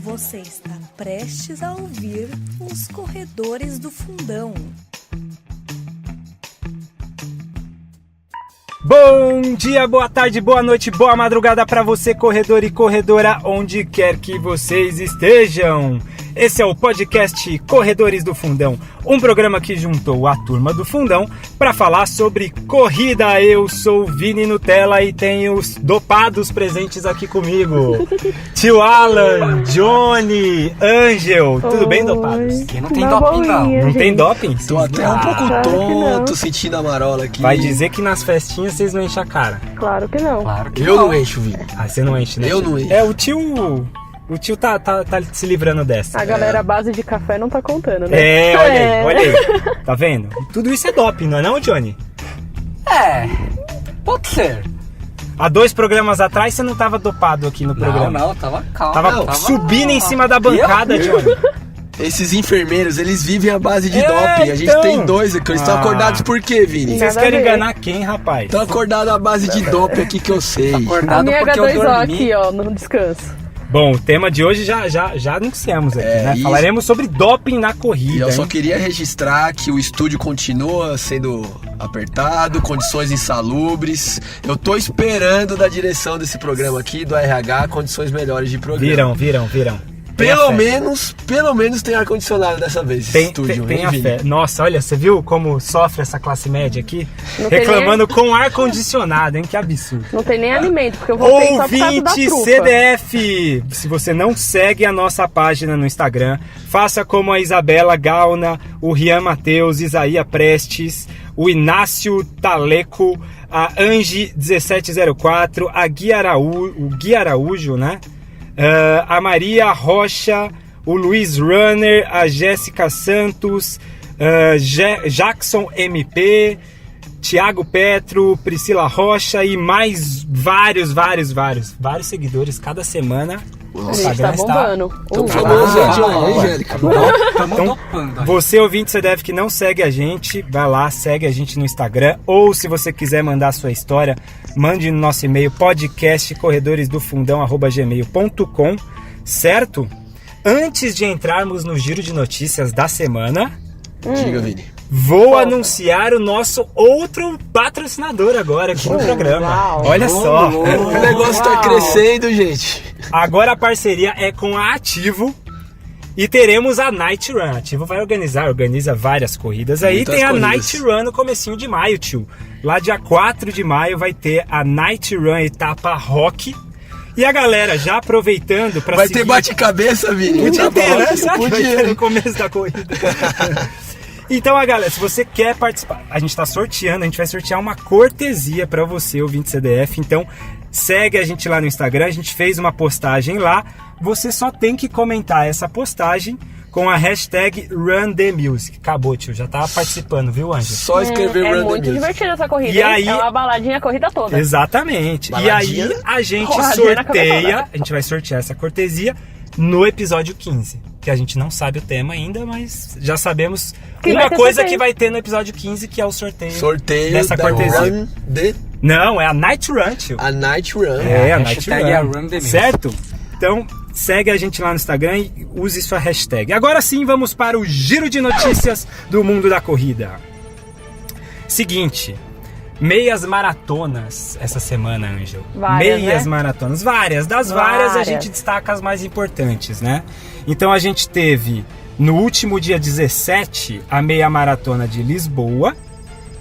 Você está prestes a ouvir Os Corredores do Fundão. Bom dia, boa tarde, boa noite, boa madrugada para você, corredor e corredora, onde quer que vocês estejam. Esse é o podcast Corredores do Fundão, um programa que juntou a turma do Fundão para falar sobre corrida. Eu sou o Vini Nutella e tenho os dopados presentes aqui comigo. Tio Alan, Johnny, Angel, tudo bem, dopados? Aqui não tem doping, não. Não tem doping? Tô até um pouco tonto sentindo a marola aqui. Vai dizer que nas festinhas vocês não enchem a cara. Claro que não. Claro que Eu não encho, Vini. Ah, você não enche, né? Eu não encho. É, o tio tá se livrando dessa. A galera à base de café não tá contando, né? Olha aí. Tá vendo? Tudo isso é doping, não é não, Johnny? pode ser. Há 2 programas atrás você não tava dopado aqui no programa. Não, tava calmo. Tava subindo em cima da bancada, Johnny. Esses enfermeiros, eles vivem à base de É, doping. A gente então. tem 2 aqui. Eles estão acordados por quê, Vini? Vocês Nada querem a ver. enganar quem, rapaz? Estão acordados à base de doping aqui que eu sei. A Acordado minha porque eu H2O dormi. aqui, ó, no descanso. Bom, o tema de hoje já anunciamos aqui, né? isso. Falaremos sobre doping na E corrida, eu só hein? queria registrar que o estúdio continua sendo apertado, condições insalubres. Eu tô esperando da direção desse programa aqui, do RH, condições melhores de programa. Viram. Tenha Pelo menos tem ar-condicionado dessa vez, esse estúdio. Tem hein, a Vini? fé. Nossa, olha, você viu como sofre essa classe média aqui? Não tem Reclamando com ar-condicionado, hein? Que absurdo. Não tem nem alimento, porque eu voltei só por causa da Ouvinte trufa. CDF, se você não segue a nossa página no Instagram, faça como a Isabela Gauna, o Rian Matheus, Isaías Prestes, o Inácio Taleco, a Angie 1704, a o Gui Araújo, né? A Maria Rocha, o Luiz Runner, a Jéssica Santos, Jackson MP, Tiago Petro, Priscila Rocha e mais vários seguidores cada semana. O A gente tá bombando. Tão famoso, Angélica. Tamo Então, dopando. você ouvinte CDF que não segue a gente, vai lá, segue a gente no Instagram, ou se você quiser mandar sua história, mande no nosso e-mail podcastcorredoresdofundão@gmail.com, certo? Antes de entrarmos no giro de notícias da semana, Diga, Vini. vou anunciar o nosso outro patrocinador agora aqui no programa. Uau. Olha só. O negócio tá crescendo, gente. Agora a parceria é com a Ativo e teremos a Night Run. A Ativo vai organiza várias corridas. Aí Muitas tem a corridas. Night Run no comecinho de maio, tio. Lá dia 4 de maio vai ter a Night Run etapa Rock. E a galera já aproveitando para Vai ter bate-cabeça, Vini? Podia ter, né? Será que vai ter Podia. no começo da corrida? Então, galera, se você quer participar, a gente vai sortear uma cortesia para você, ouvinte CDF. Então, segue a gente lá no Instagram, a gente fez uma postagem lá. Você só tem que comentar essa postagem com a hashtag RunTheMusic. Acabou, tio, já tá participando, viu, Ângelo? Só escrever É Run the muito Music. divertida essa corrida, E hein? aí- É uma baladinha a corrida toda. Exatamente. Baladinha. E aí a gente Baladinha na sorteia, cabeçada. a gente vai sortear essa cortesia no episódio 15. Que a gente não sabe o tema ainda, mas já sabemos Que vai uma ter coisa sorteio. que vai ter no episódio 15, que é o sorteio Dessa da cortesia. Run the... Não, é a Night Run, tio. A Night Run. É, a a Night hashtag é a Run. Run the Music. Certo? Então, segue a gente lá no Instagram e use sua hashtag. Agora sim, vamos para o giro de notícias do mundo da corrida. Seguinte, meias maratonas essa semana, Ângelo. Várias, Meias né? maratonas. Várias. Das várias a Várias. gente destaca as mais importantes, né? Então a gente teve, no último dia 17, a meia maratona de Lisboa.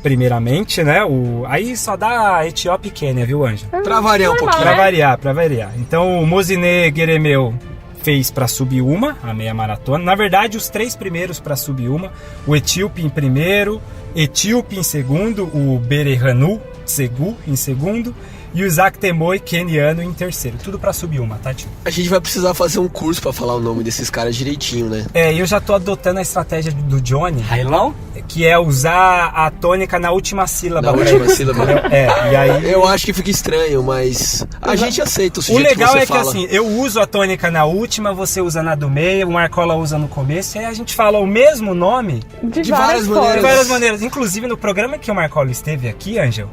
Primeiramente, né? Aí só dá Etiópia e Quênia, viu, Ângelo? Pra variar um Normal, pouquinho. né? Pra variar. Então o Mozine Gueremeu fez para Sub-1, a meia maratona. Na verdade, os 3 primeiros para Sub-1, o Etíope em primeiro, Etíope em segundo, o Berehanu Tsegu em segundo E o Isaac Temoi, keniano, em terceiro. Tudo pra subir uma, tá, tio? A gente vai precisar fazer um curso pra falar o nome desses caras direitinho, né? Eu já tô adotando a estratégia do Johnny, Railão? que é usar a tônica na última sílaba. Na última sílaba. E aí... Eu acho que fica estranho, mas a gente aceita o O sujeito legal que você é que fala. assim, eu uso a tônica na última, você usa na do meio, o Marcola usa no começo, e aí a gente fala o mesmo nome De várias várias de maneiras. formas. várias maneiras. Inclusive no programa que o Marcola esteve aqui, Ângel,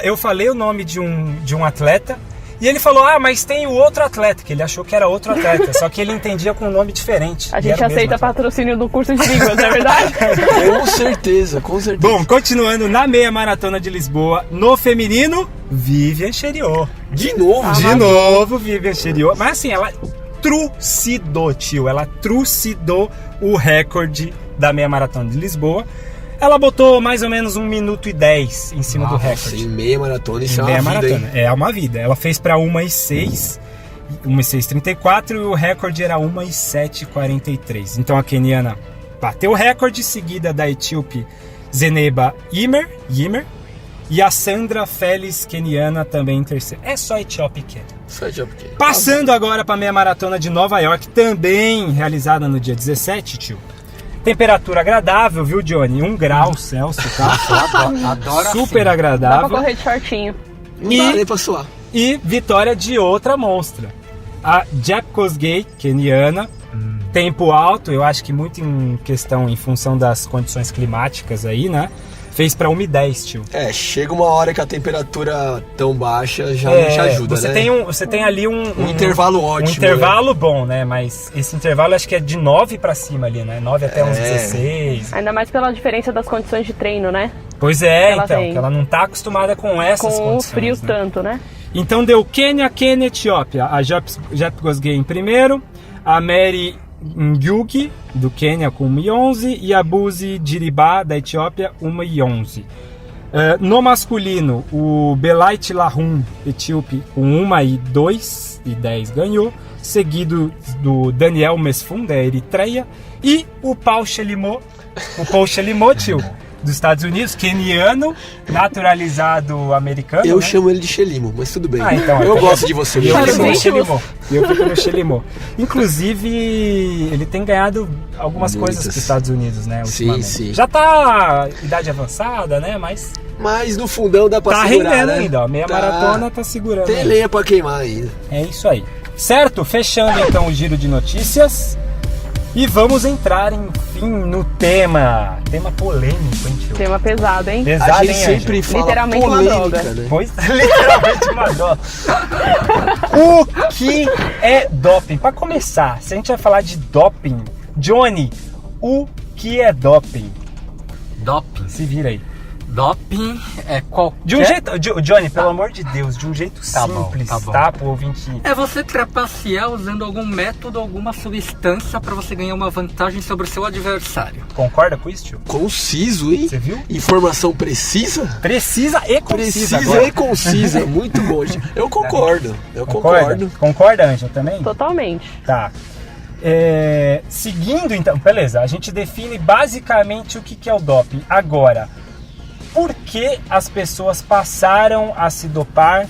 eu falei o nome de um atleta, e ele falou, mas tem o outro atleta, que ele achou que era outro atleta, só que ele entendia com um nome diferente. A e gente era o mesmo aceita atleta. patrocínio do curso de línguas, não é verdade? Com certeza, com certeza. Bom, continuando na meia maratona de Lisboa, no feminino, Vivian Cheriot. de novo, De novo, Vivian Cheriot. Mas assim, ela trucidou, tio. Ela trucidou o recorde da meia maratona de Lisboa. Ela botou mais ou menos 1 minuto e 10 em cima do recorde. Em meia maratona, isso é Meia uma vida, hein? maratona. É uma vida. Ela fez pra 1:06, 1:06:34 e o recorde era 1:07:43. Então a keniana bateu o recorde, seguida da etíope Zeneba Ymer, e a Sandra Félix, keniana, também em terceiro. É só Etiópia e Quênia. Só já porque... Passando agora para a meia maratona de Nova York, também realizada no dia 17, tio. Temperatura agradável, viu, Johnny? 1 grau Celsius, tá? Adoro Super assim. Dá pra agradável. correr de shortinho. Não dá nem pra suar. E vitória de outra monstra. A Jep Kosgei, keniana. Tempo alto, eu acho que muito em questão, em função das condições climáticas aí, né? Fez pra 1:10, tio. Chega uma hora que a temperatura tão baixa já não te ajuda, você né? Você tem ali um intervalo ótimo, Um intervalo bom, né? Mas esse intervalo acho que é de 9 pra cima ali, né? 9 até uns 16. Ainda mais pela diferença das condições de treino, né? Pois é, Ela então, tem. que ela não tá acostumada com essas Com o condições, frio né? tanto, né? Então deu Quênia, Etiópia. A Jep Kosgei em primeiro, a Mary Ngugi, do Quênia, com 1:11, e a Buzi Diriba, da Etiópia, 1:11. No masculino, o Belait Lahum, etíope, com 1:02:10 ganhou, seguido do Daniel Mesfun, da Eritreia, e o Paul Chelimot, tio, dos Estados Unidos, keniano, naturalizado americano. Eu né? chamo ele de Xelimo, mas tudo bem. Então, eu gosto de você. Eu meu fico no irmão. Chelimot. Eu fico no Chelimot. Inclusive, ele tem ganhado algumas Muitas. coisas para os Estados Unidos, né? Ultimamente. sim. Já tá idade avançada, né? Mas Mas no fundão dá pra tá segurar, rendendo né? ainda, ó. Meia maratona tá segurando. Tem aí. lenha pra queimar ainda. É isso aí. Certo? Fechando então o giro de notícias. E vamos entrar, enfim, no tema. Tema polêmico, hein, tio? Tema pesado, hein? Pesado, A gente hein, sempre Ângelo? fala Literalmente uma polêmica, droga. né? Pois, literalmente uma droga. O que é doping? Para começar, se a gente vai falar de doping, Johnny, o que é doping? Doping. Se vira aí. Doping é qualquer... De um jeito, Johnny, pelo amor de Deus, de um jeito Tá bom, simples, tá bom. tá? Pro ouvinte. É você trapacear usando algum método, alguma substância para você ganhar uma vantagem sobre o seu adversário. Concorda com isso, tio? Conciso, hein? Você viu? Informação precisa? Precisa e concisa Precisa agora. e concisa. Muito bom. Eu concordo. Eu concordo. Concorda, Ângelo, também? Totalmente. Tá. Seguindo então, beleza, a gente define basicamente o que é o doping. Agora, por que as pessoas passaram a se dopar?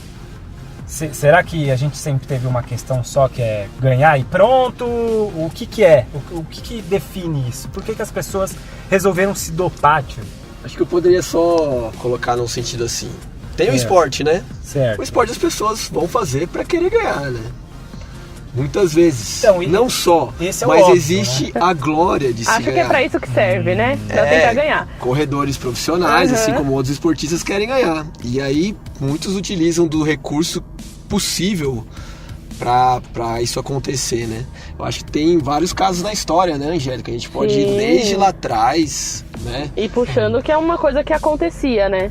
Será que a gente sempre teve uma questão só que é ganhar e pronto? O que é? O que define isso? Por que as pessoas resolveram se dopar, tio? Acho que eu poderia só colocar num sentido assim. Tem o esporte, né? Certo. O esporte as pessoas vão fazer pra querer ganhar, né? Muitas vezes. Então, não só, esse é o mas óbvio, existe a glória de se Acho ganhar. que é pra isso que serve, né? Pra tentar ganhar. Corredores profissionais, Uhum. assim como outros esportistas, querem ganhar. E aí, muitos utilizam do recurso possível pra isso acontecer, né? Eu acho que tem vários casos na história, né, Angélica? A gente pode ir Sim. desde lá atrás, né? E puxando que é uma coisa que acontecia, né?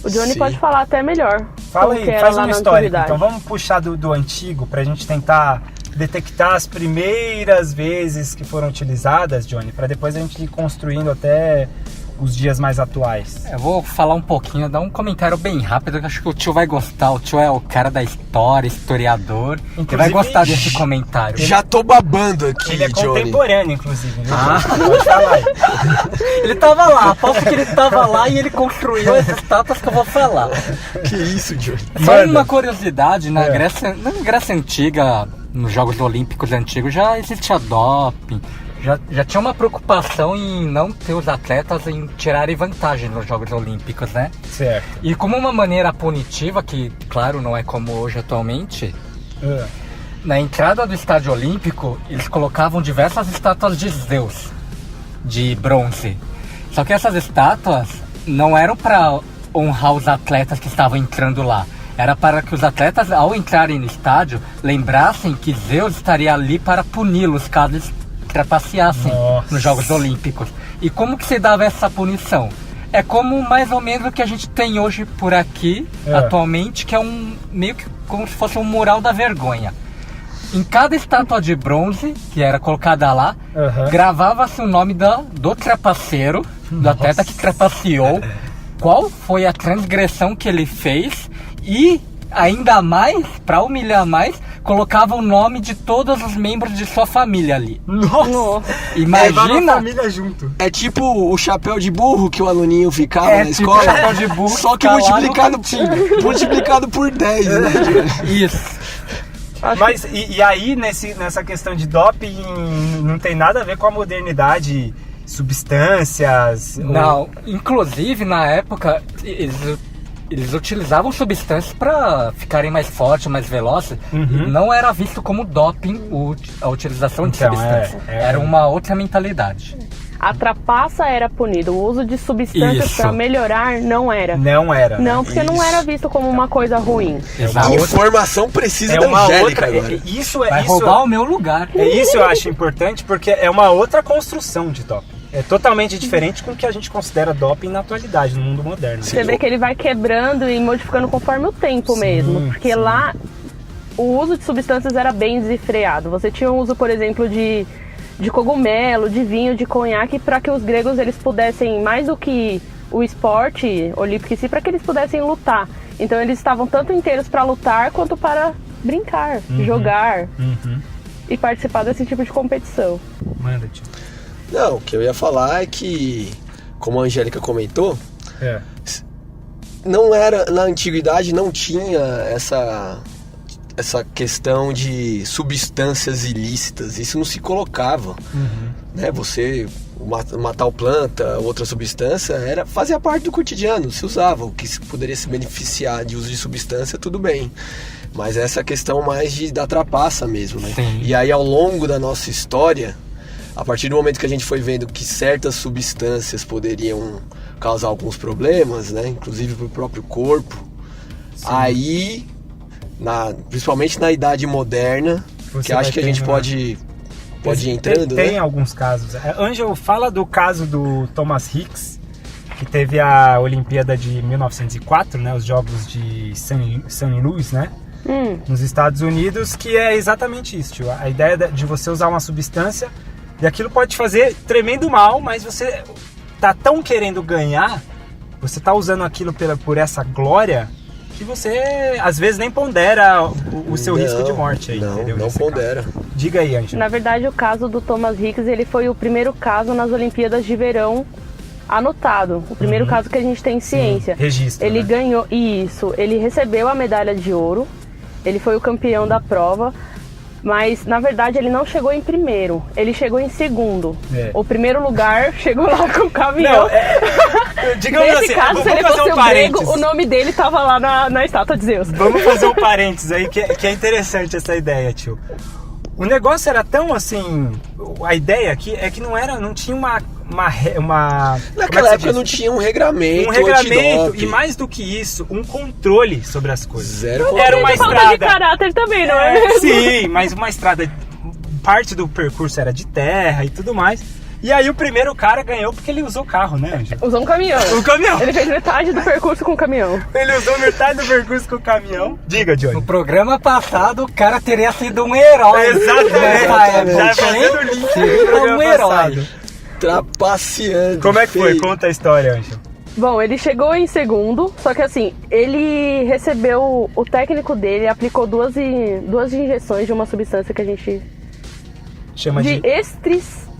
O Johnny Sim. pode falar até melhor. Fala como aí, que era faz lá uma na história. antiguidade. Então vamos puxar do antigo pra gente tentar detectar as primeiras vezes que foram utilizadas, Johnny, pra depois a gente ir construindo até os dias mais atuais? Eu vou falar um pouquinho, dar um comentário bem rápido, que acho que o tio vai gostar. O tio é o cara da história, historiador. Ele vai gostar desse comentário. Já tô babando aqui, Ele é Johnny. contemporâneo, inclusive. Viu? Pode falar aí. Ele tava lá, aposto que ele tava lá e ele construiu as estátuas que eu vou falar. Que isso, Johnny? Só Manda. uma curiosidade, na Grécia Antiga, nos Jogos Olímpicos antigos, já existia doping. Já tinha uma preocupação em não ter os atletas em tirarem vantagem nos Jogos Olímpicos, né? Certo. E como uma maneira punitiva, que claro não é como hoje atualmente, na entrada do estádio olímpico eles colocavam diversas estátuas de Zeus, de bronze. Só que essas estátuas não eram para honrar os atletas que estavam entrando lá. Era para que os atletas, ao entrarem no estádio, lembrassem que Zeus estaria ali para puni-los caso eles trapaceassem nos Jogos Olímpicos. E como que se dava essa punição? É como mais ou menos o que a gente tem hoje por aqui, atualmente, que é meio que como se fosse um mural da vergonha. Em cada estátua de bronze, que era colocada lá, gravava-se o nome do trapaceiro, do atleta que trapaceou, qual foi a transgressão que ele fez e, ainda mais, para humilhar mais, colocava o nome de todos os membros de sua família ali. Nossa! Imagina! Levava a família junto. É tipo o chapéu de burro que o aluninho ficava na tipo escola. chapéu de burro, só que tá lá multiplicado por 10, né? Isso. Mas e aí, nessa questão de doping, não tem nada a ver com a modernidade, substâncias? Não, inclusive na época eles utilizavam substâncias para ficarem mais fortes, mais velozes. E não era visto como doping a utilização de substâncias. Era uma outra mentalidade. A trapaça era punida, o uso de substâncias para melhorar não era. Não era. Não, porque não era visto como uma coisa ruim. Exato. Informação precisa É da uma Angélica outra. agora. Vai roubar o meu lugar. Isso eu acho importante, porque é uma outra construção de doping. É totalmente diferente com o que a gente considera doping na atualidade, no mundo moderno. Você vê que ele vai quebrando e modificando conforme o tempo mesmo. Porque lá o uso de substâncias era bem desenfreado. Você tinha o uso, por exemplo, de cogumelo, de vinho, de conhaque, para que os gregos eles pudessem, mais do que o esporte olímpico em si, para que eles pudessem lutar. Então eles estavam tanto inteiros para lutar quanto para brincar, jogar e participar desse tipo de competição. Manda, tio. Não, o que eu ia falar é que, como a Angélica comentou, não era, na antiguidade não tinha essa questão de substâncias ilícitas, isso não se colocava, né? Você, uma tal planta, outra substância, fazia parte do cotidiano, se usava, o que poderia se beneficiar de uso de substância, tudo bem. Mas essa questão mais da trapaça mesmo, né? Sim. E aí ao longo da nossa história, a partir do momento que a gente foi vendo que certas substâncias poderiam causar alguns problemas, né? Inclusive para o próprio corpo, aí, principalmente na idade moderna, que acho que a gente pode ir entrando, tem né? alguns casos. Ângelo, fala do caso do Thomas Hicks, que teve a Olimpíada de 1904, né? Os Jogos de St. Louis, né? Nos Estados Unidos, que é exatamente isso, tio. A ideia de você usar uma substância e aquilo pode te fazer tremendo mal, mas você tá tão querendo ganhar, você tá usando aquilo por essa glória, que você às vezes nem pondera o seu risco de morte aí, entendeu? Não pondera. Diga aí, Ângelo. Na verdade, o caso do Thomas Hicks, ele foi o primeiro caso nas Olimpíadas de Verão anotado. O primeiro caso que a gente tem em ciência. Registro, ele né? ganhou, isso, ele recebeu a medalha de ouro, ele foi o campeão da prova, mas na verdade ele não chegou em primeiro, ele chegou em segundo. O primeiro lugar chegou lá com o caminhão. Digamos Nesse assim, caso, vamos se ele fazer fosse um o grego, parênteses. o nome dele tava lá na estátua de Zeus. Vamos fazer um parênteses aí, que é interessante essa ideia, tio. O negócio era tão assim, a ideia aqui é que não tinha uma Naquela época não tinha um regramento e mais do que isso, um controle sobre as coisas. Zero Era uma Falta estrada. de caráter também, não é mesmo? Sim, mas uma estrada, parte do percurso era de terra e tudo mais. E aí o primeiro cara ganhou porque ele usou o carro, né, Ângelo? Usou um caminhão. O caminhão. Ele fez metade do percurso com o caminhão. Ele usou metade do percurso com o caminhão. Diga, Johnny. No programa passado, o cara teria sido um herói. Exatamente. Nessa época, Já fazendo o link do Seria programa um herói. passado. Trapaceando. Como é que foi? feio. Conta a história, Ângelo. Bom, ele chegou em segundo, só que assim, ele recebeu, o técnico dele aplicou duas injeções de uma substância que a gente... Chama de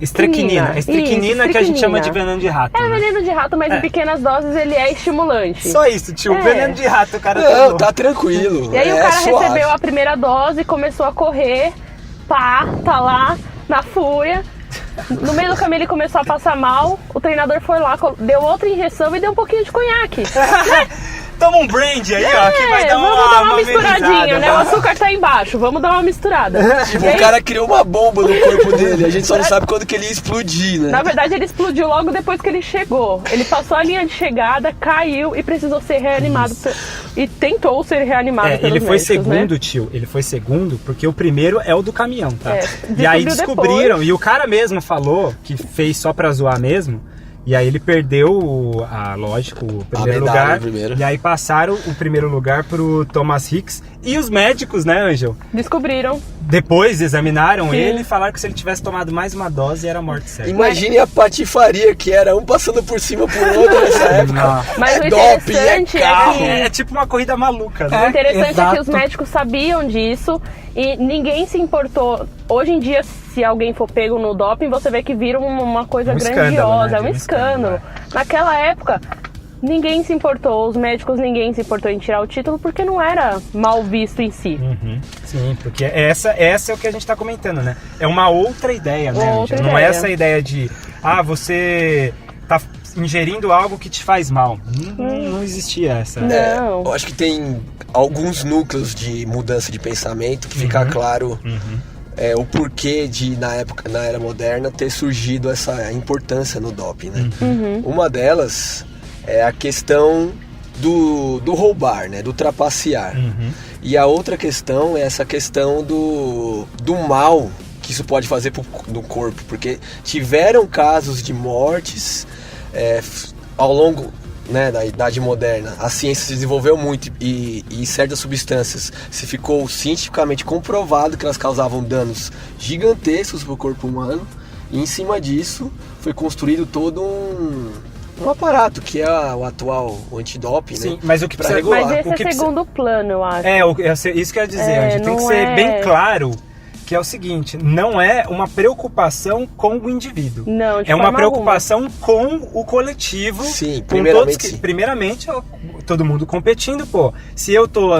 estrequinina. Estrequinina que a gente chama de veneno de rato. É né? veneno de rato, mas em pequenas doses ele é estimulante. Só isso, tio. É. Veneno de rato, o cara Não, tomou. tá tranquilo. E aí o é cara suave. recebeu a primeira dose, começou a correr, tá lá, na fúria. No meio do caminho ele começou a passar mal, o treinador foi lá, deu outra injeção e deu um pouquinho de conhaque. Toma um brand aí, ó, que vai dar vamos dar uma misturadinha, amenizada, né? O açúcar tá embaixo, vamos dar uma misturada. Tipo, E aí, o cara criou uma bomba no corpo dele, a gente só não sabe quando que ele ia explodir, né? na verdade, ele explodiu logo depois que ele chegou. Ele passou a linha de chegada, caiu e precisou ser reanimado. E tentou ser reanimado pelos ele foi médicos, segundo, né? tio. Ele foi segundo porque o primeiro é o do caminhão, tá? É, E aí descobriu descobriram, depois. e o cara mesmo falou que fez só pra zoar mesmo. E aí ele perdeu, lógico, o primeiro medalha, lugar. primeiro. E aí passaram o primeiro lugar pro Thomas Hicks. E os médicos, né, Ângelo? Descobriram. Depois examinaram Sim. ele e falaram que se ele tivesse tomado mais uma dose era morte certa. Imagine a patifaria que era um passando por cima por outro nessa época. Mas é o doping, é interessante é carro. que- É tipo uma corrida maluca, O né? interessante é exato. que os médicos sabiam disso e ninguém se importou. Hoje em dia, se alguém for pego no doping, você vê que vira uma coisa Um grandiosa, escândalo, né? é um Vira um escândalo, escândalo. Naquela época, ninguém se importou, os médicos ninguém se importou em tirar o título porque não era mal visto em si. Uhum. Sim, porque essa é o que a gente tá comentando, né? É uma outra ideia, né? Outra Ângelo? Não é ideia. essa ideia de, você tá ingerindo algo que te faz mal. Não existia essa. Não. Eu acho que tem alguns núcleos de mudança de pensamento que fica claro o porquê de, na era moderna, ter surgido essa importância no doping, né? Uma delas é a questão do roubar, né? Do trapacear. E a outra questão é essa questão do mal que isso pode fazer no corpo, porque tiveram casos de mortes ao longo, né, da Idade Moderna. A ciência se desenvolveu muito e certas substâncias se ficou cientificamente comprovado que elas causavam danos gigantescos para o corpo humano, e em cima disso foi construído todo um aparato que é o atual antidoping, Sim, né? mas o que Pra precisa... regular. Mas esse o que é precisa- segundo plano, eu acho. Isso que eu ia dizer, É, Ângelo. Tem que não ser é- bem claro que é o seguinte, não é uma preocupação com o indivíduo. Não, de é uma forma preocupação com o coletivo. Sim, com primeiramente todos sim. Primeiramente, todo mundo competindo, pô. Se eu tô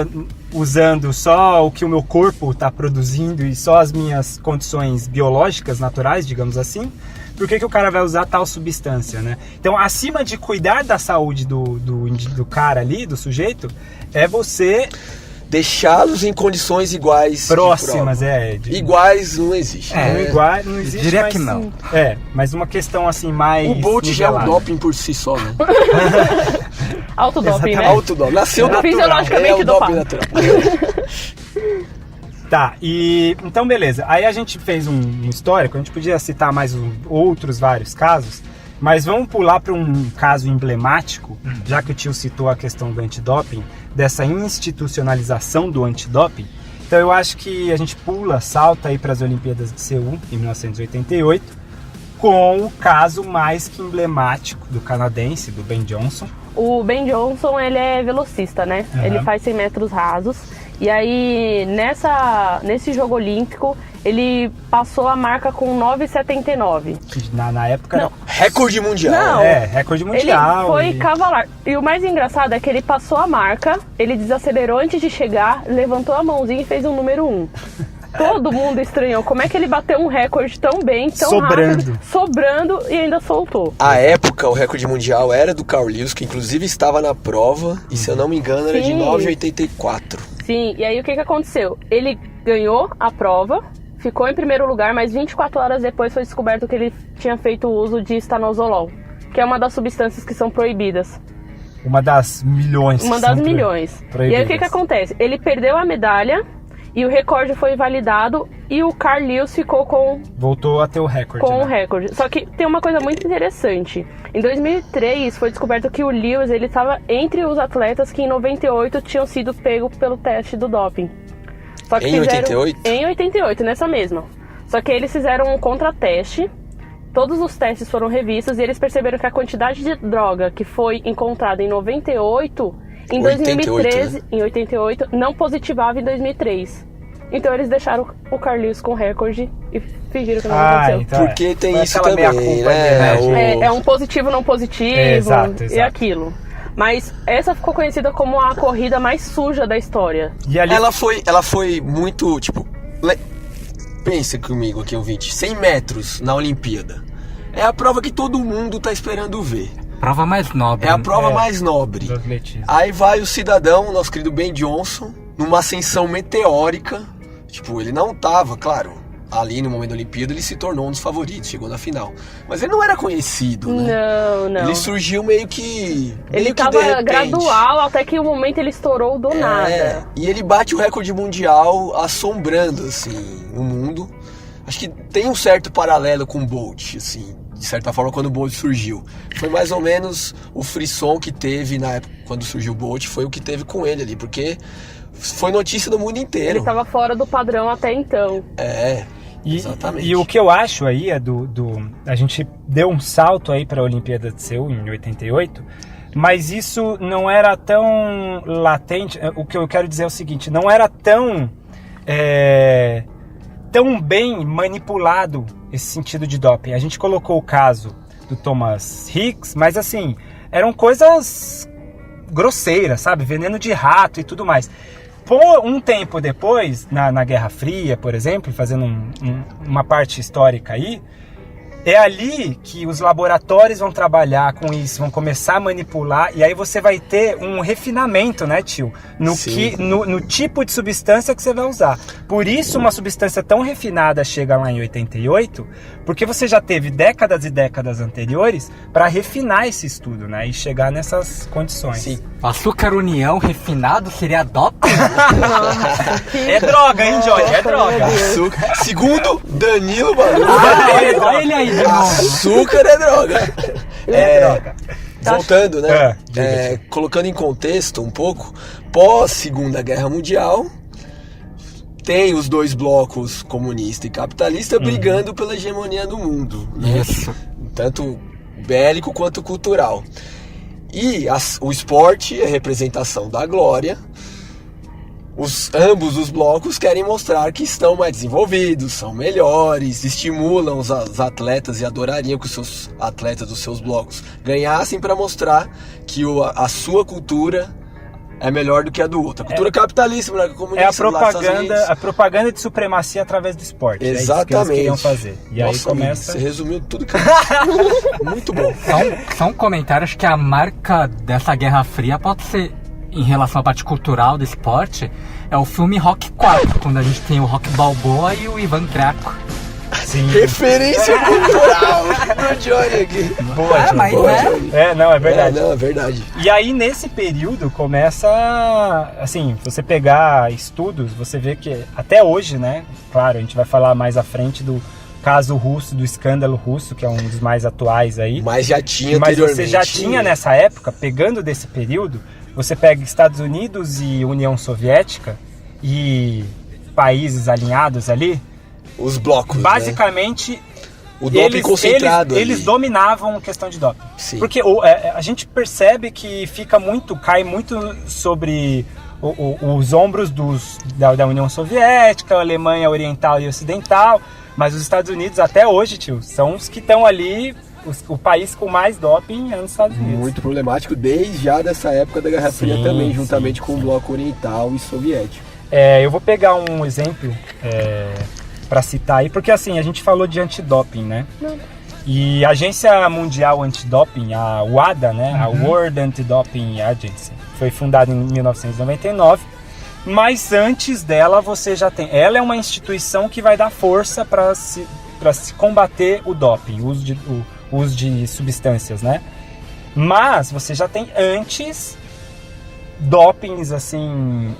usando só o que o meu corpo tá produzindo e só as minhas condições biológicas, naturais, digamos assim, por que o cara vai usar tal substância, né? Então, acima de cuidar da saúde do cara ali, do sujeito, é você... Deixá-los em condições iguais. de próximas, prova. Iguais não existe. Não, né? igual, não existe. Diria mas, que não. Mas uma questão assim mais. O Bolt já é um nivelada. doping por si só, né? Autodoping, né? Autodoping. Nasceu natural. Fisiologicamente É o doping dopado. natural. Tá, então beleza. Aí a gente fez um histórico, a gente podia citar mais outros vários casos, mas vamos pular para um caso emblemático, já que o tio citou a questão do antidoping, dessa institucionalização do antidoping. Então eu acho que a gente salta aí para as Olimpíadas de Seul, em 1988, com o caso mais que emblemático do canadense, do Ben Johnson. O Ben Johnson, ele é velocista, né? Aham. Ele faz 100 metros rasos. E aí, nesse jogo olímpico, ele passou a marca com 9,79. Que na época era Recorde mundial. Não. recorde mundial. Ele foi e- cavalar. E o mais engraçado é que ele passou a marca, ele desacelerou antes de chegar, levantou a mãozinha e fez um número 1. Todo mundo estranhou. Como é que ele bateu um recorde tão bem, tão Sobrando. rápido, sobrando e ainda soltou? À época, o recorde mundial era do Carl Lewis, que inclusive estava na prova, e se eu não me engano era de Sim. 9,84. Sim, e aí o que aconteceu? Ele ganhou a prova, ficou em primeiro lugar, mas 24 horas depois foi descoberto que ele tinha feito o uso de estanozolol, que é uma das substâncias que são proibidas. Uma das milhões. Uma que das são milhões. proibidas. E aí o que acontece? Ele perdeu a medalha e o recorde foi validado e o Carl Lewis ficou com Voltou a ter o recorde. o né? recorde. Só que tem uma coisa muito interessante. Em 2003 foi descoberto que o Lewis ele estava entre os atletas que em 98 tinham sido pegos pelo teste do doping. Só que Em 88? Em 88, nessa mesma. Só que eles fizeram um contrateste todos os testes foram revistos e eles perceberam que a quantidade de droga que foi encontrada em 98, em 2013, né? Em 88, não positivava em Então eles deixaram o Carlinhos com recorde e fingiram que não aconteceu. Então porque tem isso também, né? É um positivo não positivo, exato. E aquilo. Mas essa ficou conhecida como a corrida mais suja da história. E ali... ela foi muito, tipo... Pensa comigo aqui, ouvinte. 100 metros na Olimpíada. É a prova que todo mundo tá esperando ver. Prova mais nobre. É a prova mais nobre. Aí vai o cidadão, nosso querido Ben Johnson, numa ascensão meteórica. Tipo, ele não tava, claro, ali no momento da Olimpíada, ele se tornou um dos favoritos, chegou na final. Mas ele não era conhecido, né? Não. Ele surgiu meio que... Ele tava gradual, até que o momento ele estourou do nada. E ele bate o recorde mundial assombrando, assim, o mundo. Acho que tem um certo paralelo com o Bolt, assim, de certa forma, quando o Bolt surgiu. Foi mais ou menos o frisson que teve na época, quando surgiu o Bolt, foi o que teve com ele ali, porque foi notícia do mundo inteiro. Ele estava fora do padrão até então. Exatamente. E o que eu acho aí é a gente deu um salto aí para a Olimpíada de Seul em 88, mas isso não era tão latente. O que eu quero dizer é o seguinte, não era tão bem manipulado esse sentido de doping. A gente colocou o caso do Thomas Hicks, mas assim, eram coisas grosseiras, sabe? Veneno de rato e tudo mais. Um tempo depois, na Guerra Fria, por exemplo, fazendo uma parte histórica aí, é ali que os laboratórios vão trabalhar com isso, vão começar a manipular, e aí você vai ter um refinamento, né, tio? No tipo de substância que você vai usar. Por isso uma substância tão refinada chega lá em 88, porque você já teve décadas e décadas anteriores para refinar esse estudo, né? E chegar nessas condições. Sim. Açúcar União refinado seria doping? É droga, hein, Johnny? É droga. Segundo Danilo Barulho. Olha ele aí de novo. Açúcar é droga. Droga. Voltando, né? Colocando em contexto um pouco, pós Segunda Guerra Mundial, tem os dois blocos, comunista e capitalista, brigando pela hegemonia do mundo. Né? Isso. Tanto bélico quanto cultural. E o esporte é representação da glória. Ambos os blocos querem mostrar que estão mais desenvolvidos, são melhores, estimulam os atletas e adorariam que os seus atletas dos seus blocos ganhassem para mostrar que a sua cultura é melhor do que a do outro. A cultura capitalista, a comunista, a propaganda de supremacia através do esporte. Exatamente. É isso que eles queriam fazer. E Nossa, aí começa... Você resumiu tudo que eu... Muito bom. Só um comentário, acho que a marca dessa Guerra Fria pode ser, em relação à parte cultural do esporte, é o filme Rock 4, quando a gente tem o Rock Balboa e o Ivan Drago. Sim. Referência cultural do Johnny aqui. Boa, mas boa, não, é verdade. É verdade. E aí, nesse período, começa, assim, você pegar estudos, você vê que até hoje, né, claro, a gente vai falar mais à frente do caso russo, do escândalo russo, que é um dos mais atuais aí. Mas já tinha anteriormente. Mas você já tinha nessa época, pegando desse período, você pega Estados Unidos e União Soviética e países alinhados ali. Os blocos, basicamente, né? O doping concentrado eles dominavam a questão de doping. Sim. Porque a gente percebe que cai muito sobre os ombros da União Soviética, a Alemanha Oriental e Ocidental, mas os Estados Unidos até hoje, tio, são os que estão ali. O país com mais doping é nos Estados Unidos. Muito problemático desde já dessa época da Guerra Fria também, juntamente com o bloco oriental e soviético. Eu vou pegar um exemplo para citar aí, porque assim, a gente falou de antidoping, né? Não. E a Agência Mundial Antidoping, a WADA, né? A World Anti-Doping Agency, foi fundada em 1999, mas antes dela você já tem... Ela é uma instituição que vai dar força para se combater o doping, o uso de substâncias, né? Mas você já tem antes dopings assim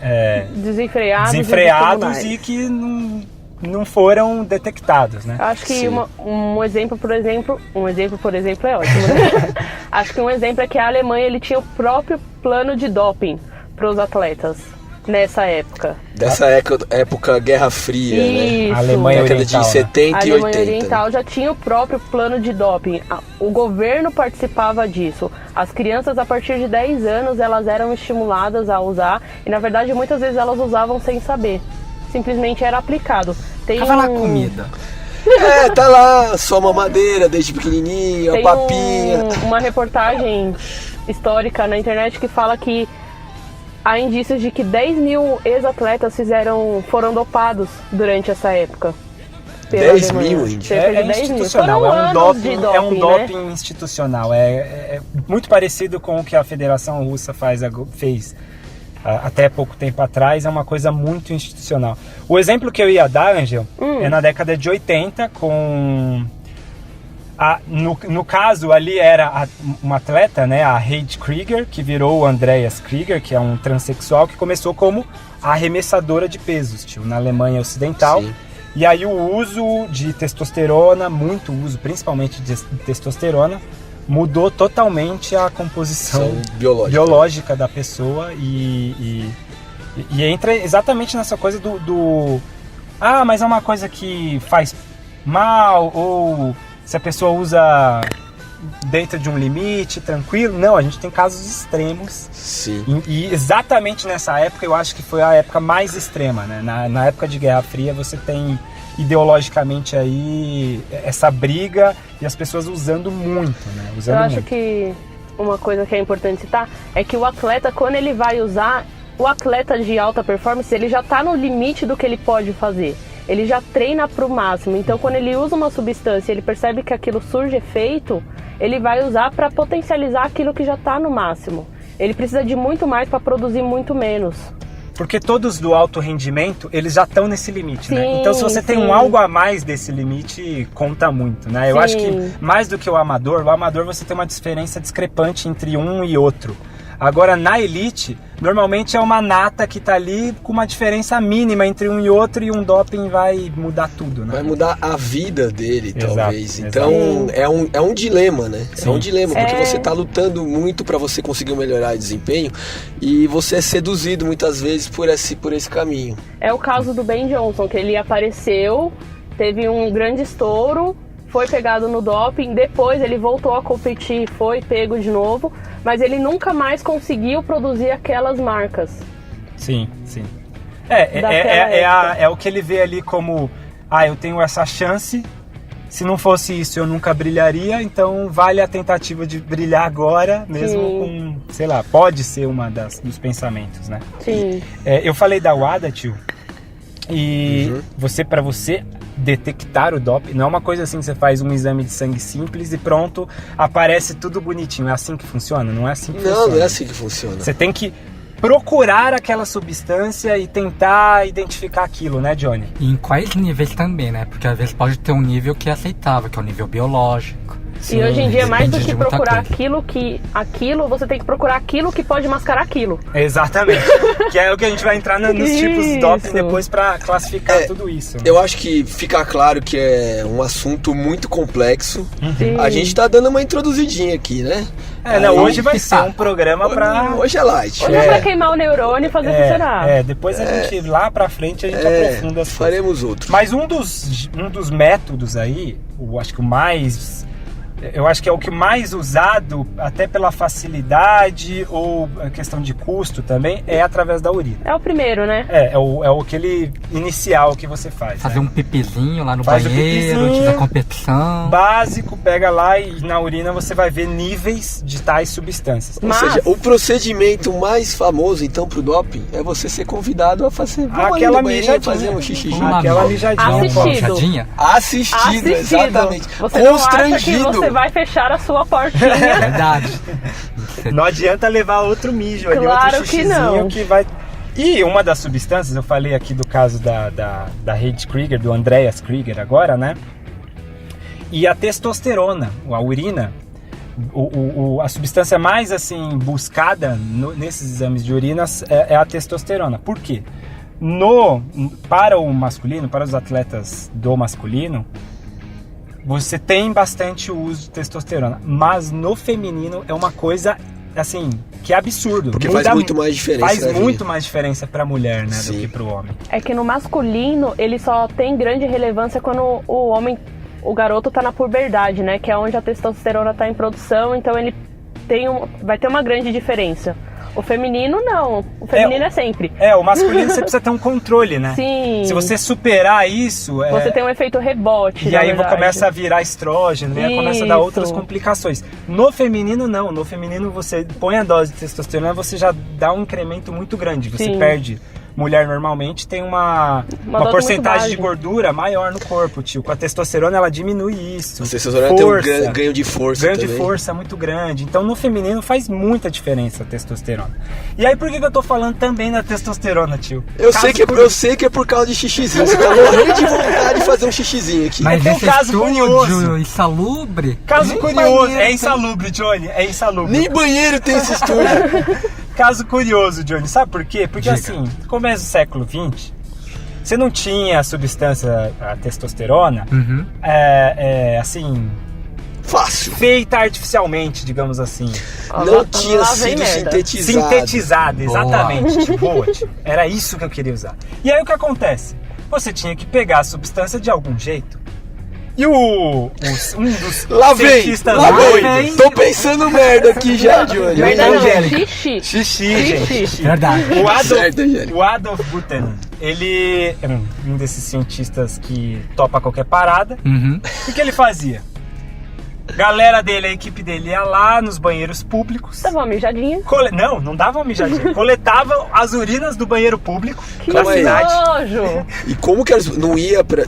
desenfreados e que não foram detectados, né? Acho que um exemplo, por exemplo é ótimo, né? Acho que um exemplo é que a Alemanha ele tinha o próprio plano de doping para os atletas. nessa época. Dessa época Guerra Fria, né? Isso. Alemanha Década de Oriental, né? 70 A e Alemanha 80. Oriental já tinha o próprio plano de doping. O governo participava disso. As crianças, a partir de 10 anos, elas eram estimuladas a usar. E, na verdade, muitas vezes elas usavam sem saber. Simplesmente era aplicado. Tava na comida. Tá lá, só mamadeira desde pequenininho, Tem papinha. uma reportagem histórica na internet que fala que há indícios de que 10 mil ex-atletas foram dopados durante essa época. 10 mil, Indy? Cerca de É 10 mil. institucional, Foram é um anos de doping, é um né? doping institucional. É muito parecido com o que a Federação Russa fez até pouco tempo atrás, é uma coisa muito institucional. O exemplo que eu ia dar, Ângel, é na década de 80, com... No caso, ali era uma atleta, né, a Heidi Krieger, que virou o Andreas Krieger, que é um transexual, que começou como arremessadora de pesos, na Alemanha Ocidental. Sim. E aí o uso de testosterona, muito uso, principalmente de testosterona, mudou totalmente a composição biológica da pessoa e entra exatamente nessa coisa mas é uma coisa que faz mal, ou se a pessoa usa dentro de um limite, tranquilo. Não, a gente tem casos extremos. Sim. E exatamente nessa época eu acho que foi a época mais extrema, né? Na época de Guerra Fria você tem ideologicamente aí essa briga e as pessoas usando muito, né? Eu acho que uma coisa que é importante citar é que o atleta, quando ele vai usar, o atleta de alta performance, ele já está no limite do que ele pode fazer. Ele já treina para o máximo. Então, quando ele usa uma substância, ele percebe que aquilo surge efeito, ele vai usar para potencializar aquilo que já está no máximo. Ele precisa de muito mais para produzir muito menos. Porque todos do alto rendimento, eles já estão nesse limite, Sim, né? Então, se você tem um algo a mais desse limite, conta muito, né? Eu acho que mais do que o amador você tem uma diferença discrepante entre um e outro. Agora, na elite, normalmente é uma nata que tá ali com uma diferença mínima entre um e outro, e um doping vai mudar tudo, né? Vai mudar a vida dele, Exato, talvez. Então, é um dilema, né? Sim. É um dilema, porque você tá lutando muito para você conseguir melhorar o desempenho e você é seduzido muitas vezes por esse caminho. É o caso do Ben Johnson, que ele apareceu, teve um grande estouro, foi pegado no doping, depois ele voltou a competir, foi pego de novo, mas ele nunca mais conseguiu produzir aquelas marcas. Sim, sim. É o que ele vê ali como, eu tenho essa chance, se não fosse isso eu nunca brilharia, então vale a tentativa de brilhar agora, mesmo com, sei lá, pode ser uma dos pensamentos, né? Sim. Eu falei da WADA, tio, e para você detectar o doping, não é uma coisa assim que você faz um exame de sangue simples e pronto, aparece tudo bonitinho. É assim que funciona? Não é assim que funciona. Não é assim que funciona. Você tem que procurar aquela substância e tentar identificar aquilo, né, Johnny? E em quais níveis também, né? Porque às vezes pode ter um nível que é aceitável, que é o nível biológico. Sim, e hoje em dia, mais do que procurar aquilo, você tem que procurar aquilo que pode mascarar aquilo. Exatamente. Que é o que a gente vai entrar nos tipos de doping depois para classificar tudo isso. Né? Eu acho que fica claro que é um assunto muito complexo. Sim. A gente tá dando uma introduzidinha aqui, né? Hoje vai ser um programa para... Hoje é light. Hoje é pra queimar o neurônio e fazer funcionar. Depois a gente, lá pra frente, a gente aprofunda as coisas. Faremos outros. Mas um dos métodos aí, eu acho que é o que mais usado, até pela facilidade ou a questão de custo também, é através da urina. É o primeiro, né? É aquele inicial que você faz. Fazer né? um pipizinho lá no Faz banheiro, antes da competição. Básico, pega lá e na urina você vai ver níveis de tais substâncias. Ou seja, o procedimento mais famoso, então, pro doping é você ser convidado a fazer aquela mijadinha, fazer um xixi. Aquela mijadinha. Assistido, exatamente. Você não acha que você vai fechar a sua portinha. Verdade. Não adianta levar outro mijo ali, claro outro xixizinho que vai... E uma das substâncias, eu falei aqui do caso da Heidi Krieger, do Andreas Krieger agora, né? E a testosterona, a urina, a substância mais assim buscada nesses exames de urinas é a testosterona. Por quê? Para o masculino, para os atletas do masculino, você tem bastante uso de testosterona, mas no feminino é uma coisa assim, que é absurdo. Porque faz muito mais diferença. Faz muito mais diferença pra mulher, né, do que pro homem. É que no masculino, ele só tem grande relevância quando o garoto tá na puberdade, né? Que é onde a testosterona tá em produção, então ele vai ter uma grande diferença. O feminino, não. O feminino é sempre. O masculino você precisa ter um controle, né? Sim. Se você superar isso... Você tem um efeito rebote, e aí começa a virar estrógeno, né? Começa a dar outras complicações. No feminino, não. No feminino, você põe a dose de testosterona, você já dá um incremento muito grande. Você perde... Mulher normalmente tem uma porcentagem de gordura maior no corpo, tio. Com a testosterona ela diminui isso. A testosterona tem um ganho de força também. De força muito grande. Então no feminino faz muita diferença a testosterona. E aí por que eu tô falando também da testosterona, tio? Eu sei que é por causa de xixizinho. Você tá morrendo de vontade de fazer um xixizinho aqui. Mas é um caso curioso. Insalubre? Caso curioso. É insalubre, Johnny. É insalubre. Nem banheiro tem esse estúdio. Caso curioso, Johnny, sabe por quê? Porque assim, no começo do século XX, você não tinha a substância, a testosterona, assim... Fácil. Feita artificialmente, digamos assim. Não tinha sido sintetizada. Sintetizada, exatamente. Boa, tio. Era isso que eu queria usar. E aí o que acontece? Você tinha que pegar a substância de algum jeito. E um dos cientistas doidos... Tô pensando merda aqui já, Johnny. Xixi, gente. Verdade. O Adolf Buchanan, ele é um desses cientistas que topa qualquer parada. O que ele fazia? Galera dele, a equipe dele ia lá nos banheiros públicos. Dava uma mijadinha? Não dava uma mijadinha. Coletava as urinas do banheiro público da cidade. Nojo. E como que eles não ia pra...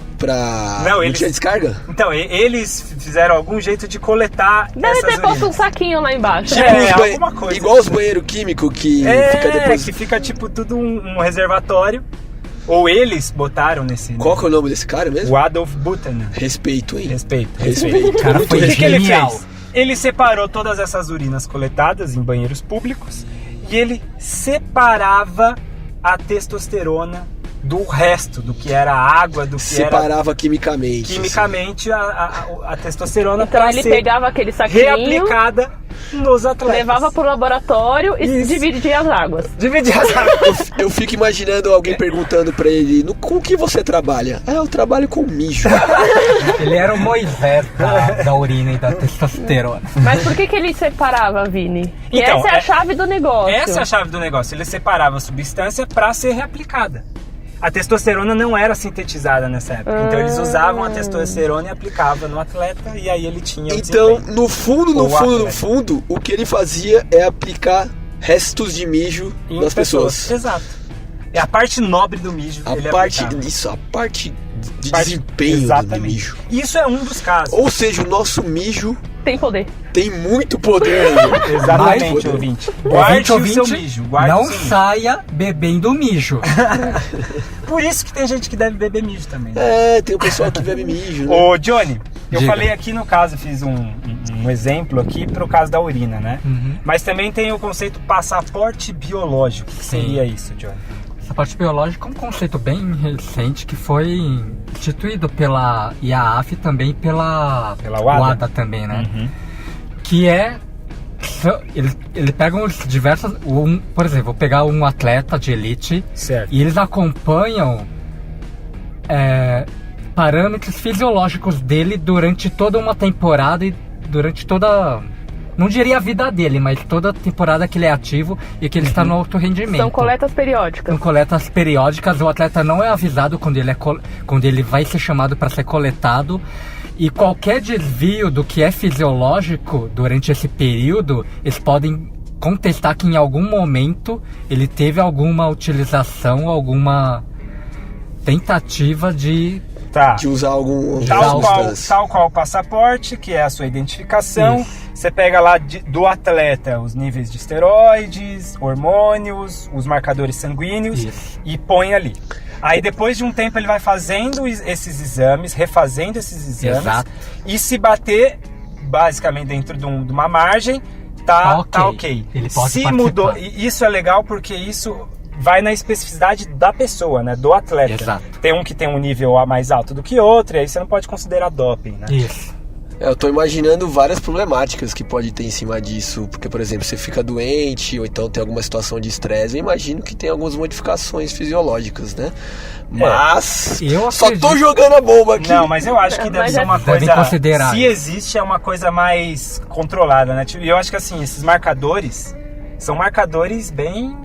Não tinha descarga? Então, eles fizeram algum jeito de coletar essas urinas. Deve ter posto um saquinho lá embaixo. Alguma coisa. Igual os banheiros químicos que fica depois... que fica tipo tudo um reservatório. Ou eles botaram nesse... Qual que é o nome desse cara mesmo? O Adolf Buchanan. Respeito, hein? Respeito. Cara, O que ele fez? Ele separou todas essas urinas coletadas em banheiros públicos e ele separava a testosterona do resto, do que era água, do que separava quimicamente. Quimicamente a testosterona então ele pegava aquele saquinho, reaplicada nos atletas. Levava pro laboratório e dividia as águas. Eu fico imaginando alguém perguntando pra ele, com que você trabalha? Eu trabalho com mijo. Ele era o Moisés da urina e da testosterona. Mas por que ele separava, Vini? Então, essa é a chave do negócio. Essa é a chave do negócio. Ele separava a substância para ser reaplicada. A testosterona não era sintetizada nessa época. Então eles usavam a testosterona e aplicavam no atleta e aí ele tinha o Então, no fundo, o que ele fazia é aplicar restos de mijo nas pessoas. Exato. É a parte nobre do mijo. A parte de desempenho do mijo. Isso é um dos casos. Ou seja, o nosso mijo tem poder. Tem muito poder. Exatamente, ouvinte. Guarde o seu mijo. Não saia bebendo mijo. Por isso que tem gente que deve beber mijo também. Tem o pessoal que bebe mijo. Né? Ô, Johnny, eu falei aqui no caso, fiz um exemplo aqui pro caso da urina, né? Mas também tem o conceito passaporte biológico. O que seria isso, Johnny? Passaporte biológico é um conceito bem recente que foi instituído pela IAAF e também pela WADA também, né? Que é... Ele pega diversas... por exemplo, vou pegar um atleta de elite, certo, e eles acompanham parâmetros fisiológicos dele durante toda uma temporada e durante toda... Não diria a vida dele, mas toda a temporada que ele é ativo e que ele está no alto rendimento. São coletas periódicas. São coletas periódicas, o atleta não é avisado quando ele vai ser chamado para ser coletado. E qualquer desvio do que é fisiológico durante esse período, eles podem contestar que em algum momento ele teve alguma utilização, alguma tentativa de usar algum... Tal qual o passaporte, que é a sua identificação. Isso. Você pega lá do atleta os níveis de esteroides, hormônios, os marcadores sanguíneos. Isso. E põe ali. Aí depois de um tempo ele vai fazendo esses exames, refazendo esses exames. Exato. E se bater basicamente dentro de uma margem, tá ok. Ele pode se participar. Mudou, e isso é legal porque isso vai na especificidade da pessoa, né, do atleta. Exato. Tem um que tem um nível mais alto do que outro, e aí você não pode considerar doping, né? Isso. Eu tô imaginando várias problemáticas que pode ter em cima disso, porque, por exemplo, você fica doente ou então tem alguma situação de estresse, eu imagino que tem algumas modificações fisiológicas, né? Mas eu só tô acredito. jogando a bomba aqui. Não, mas eu acho que deve Mas ser uma devem coisa... considerar. Se existe, é uma coisa mais controlada, né? E eu acho que, assim, esses marcadores são marcadores bem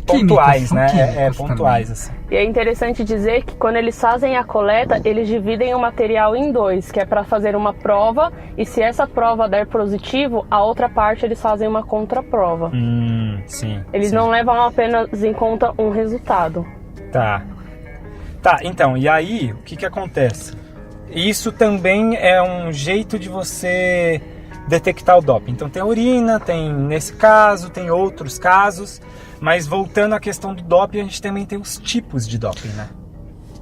pontuais, são né? químicos Pontuais, também. assim. E é interessante dizer que quando eles fazem a coleta, eles dividem o material em dois, que é para fazer uma prova, e se essa prova der positivo, a outra parte eles fazem uma contraprova. Sim. Eles sim. não levam apenas em conta um resultado. Tá, então, e aí, o que acontece? Isso também é um jeito de você detectar o doping. Então tem a urina, tem nesse caso, tem outros casos, mas voltando à questão do doping, a gente também tem os tipos de doping, né?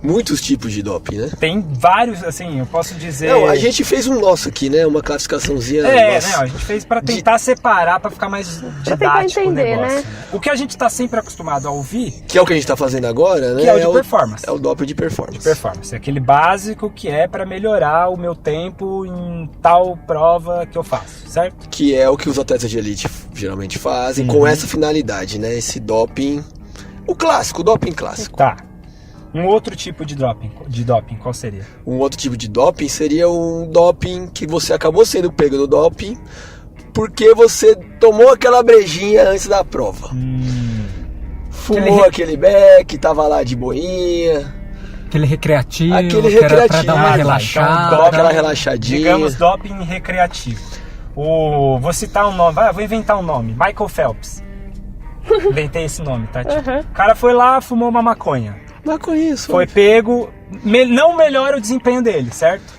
Muitos tipos de doping, né? Tem vários, assim, eu posso dizer... Não, a gente fez um nosso aqui, né? Uma classificaçãozinha. né? A gente fez pra tentar separar, pra ficar mais didático o entender, negócio. né? O que a gente tá sempre acostumado a ouvir, Que é o que a gente tá fazendo agora, né? que é o de performance. É o doping de performance. Performance, aquele básico que é pra melhorar o meu tempo em tal prova que eu faço, certo? Que é o que os atletas de elite geralmente fazem, com essa finalidade, né? Esse doping. O clássico, o doping clássico. Tá. Um outro tipo de doping, qual seria? Um outro tipo de doping seria um doping que você acabou sendo pego no doping porque você tomou aquela brejinha antes da prova. Fumou aquele beck, tava lá de boinha. Aquele recreativo, Aquele que era pra recreativo. dar uma Ah, tá. relaxada. Dá aquela relaxadinha. Digamos doping recreativo. Vou citar um nome, vou inventar um nome. Michael Phelps. Inventei esse nome, tá? O cara foi lá, fumou uma maconha. Mas com isso. Foi pego, não melhora o desempenho dele, certo?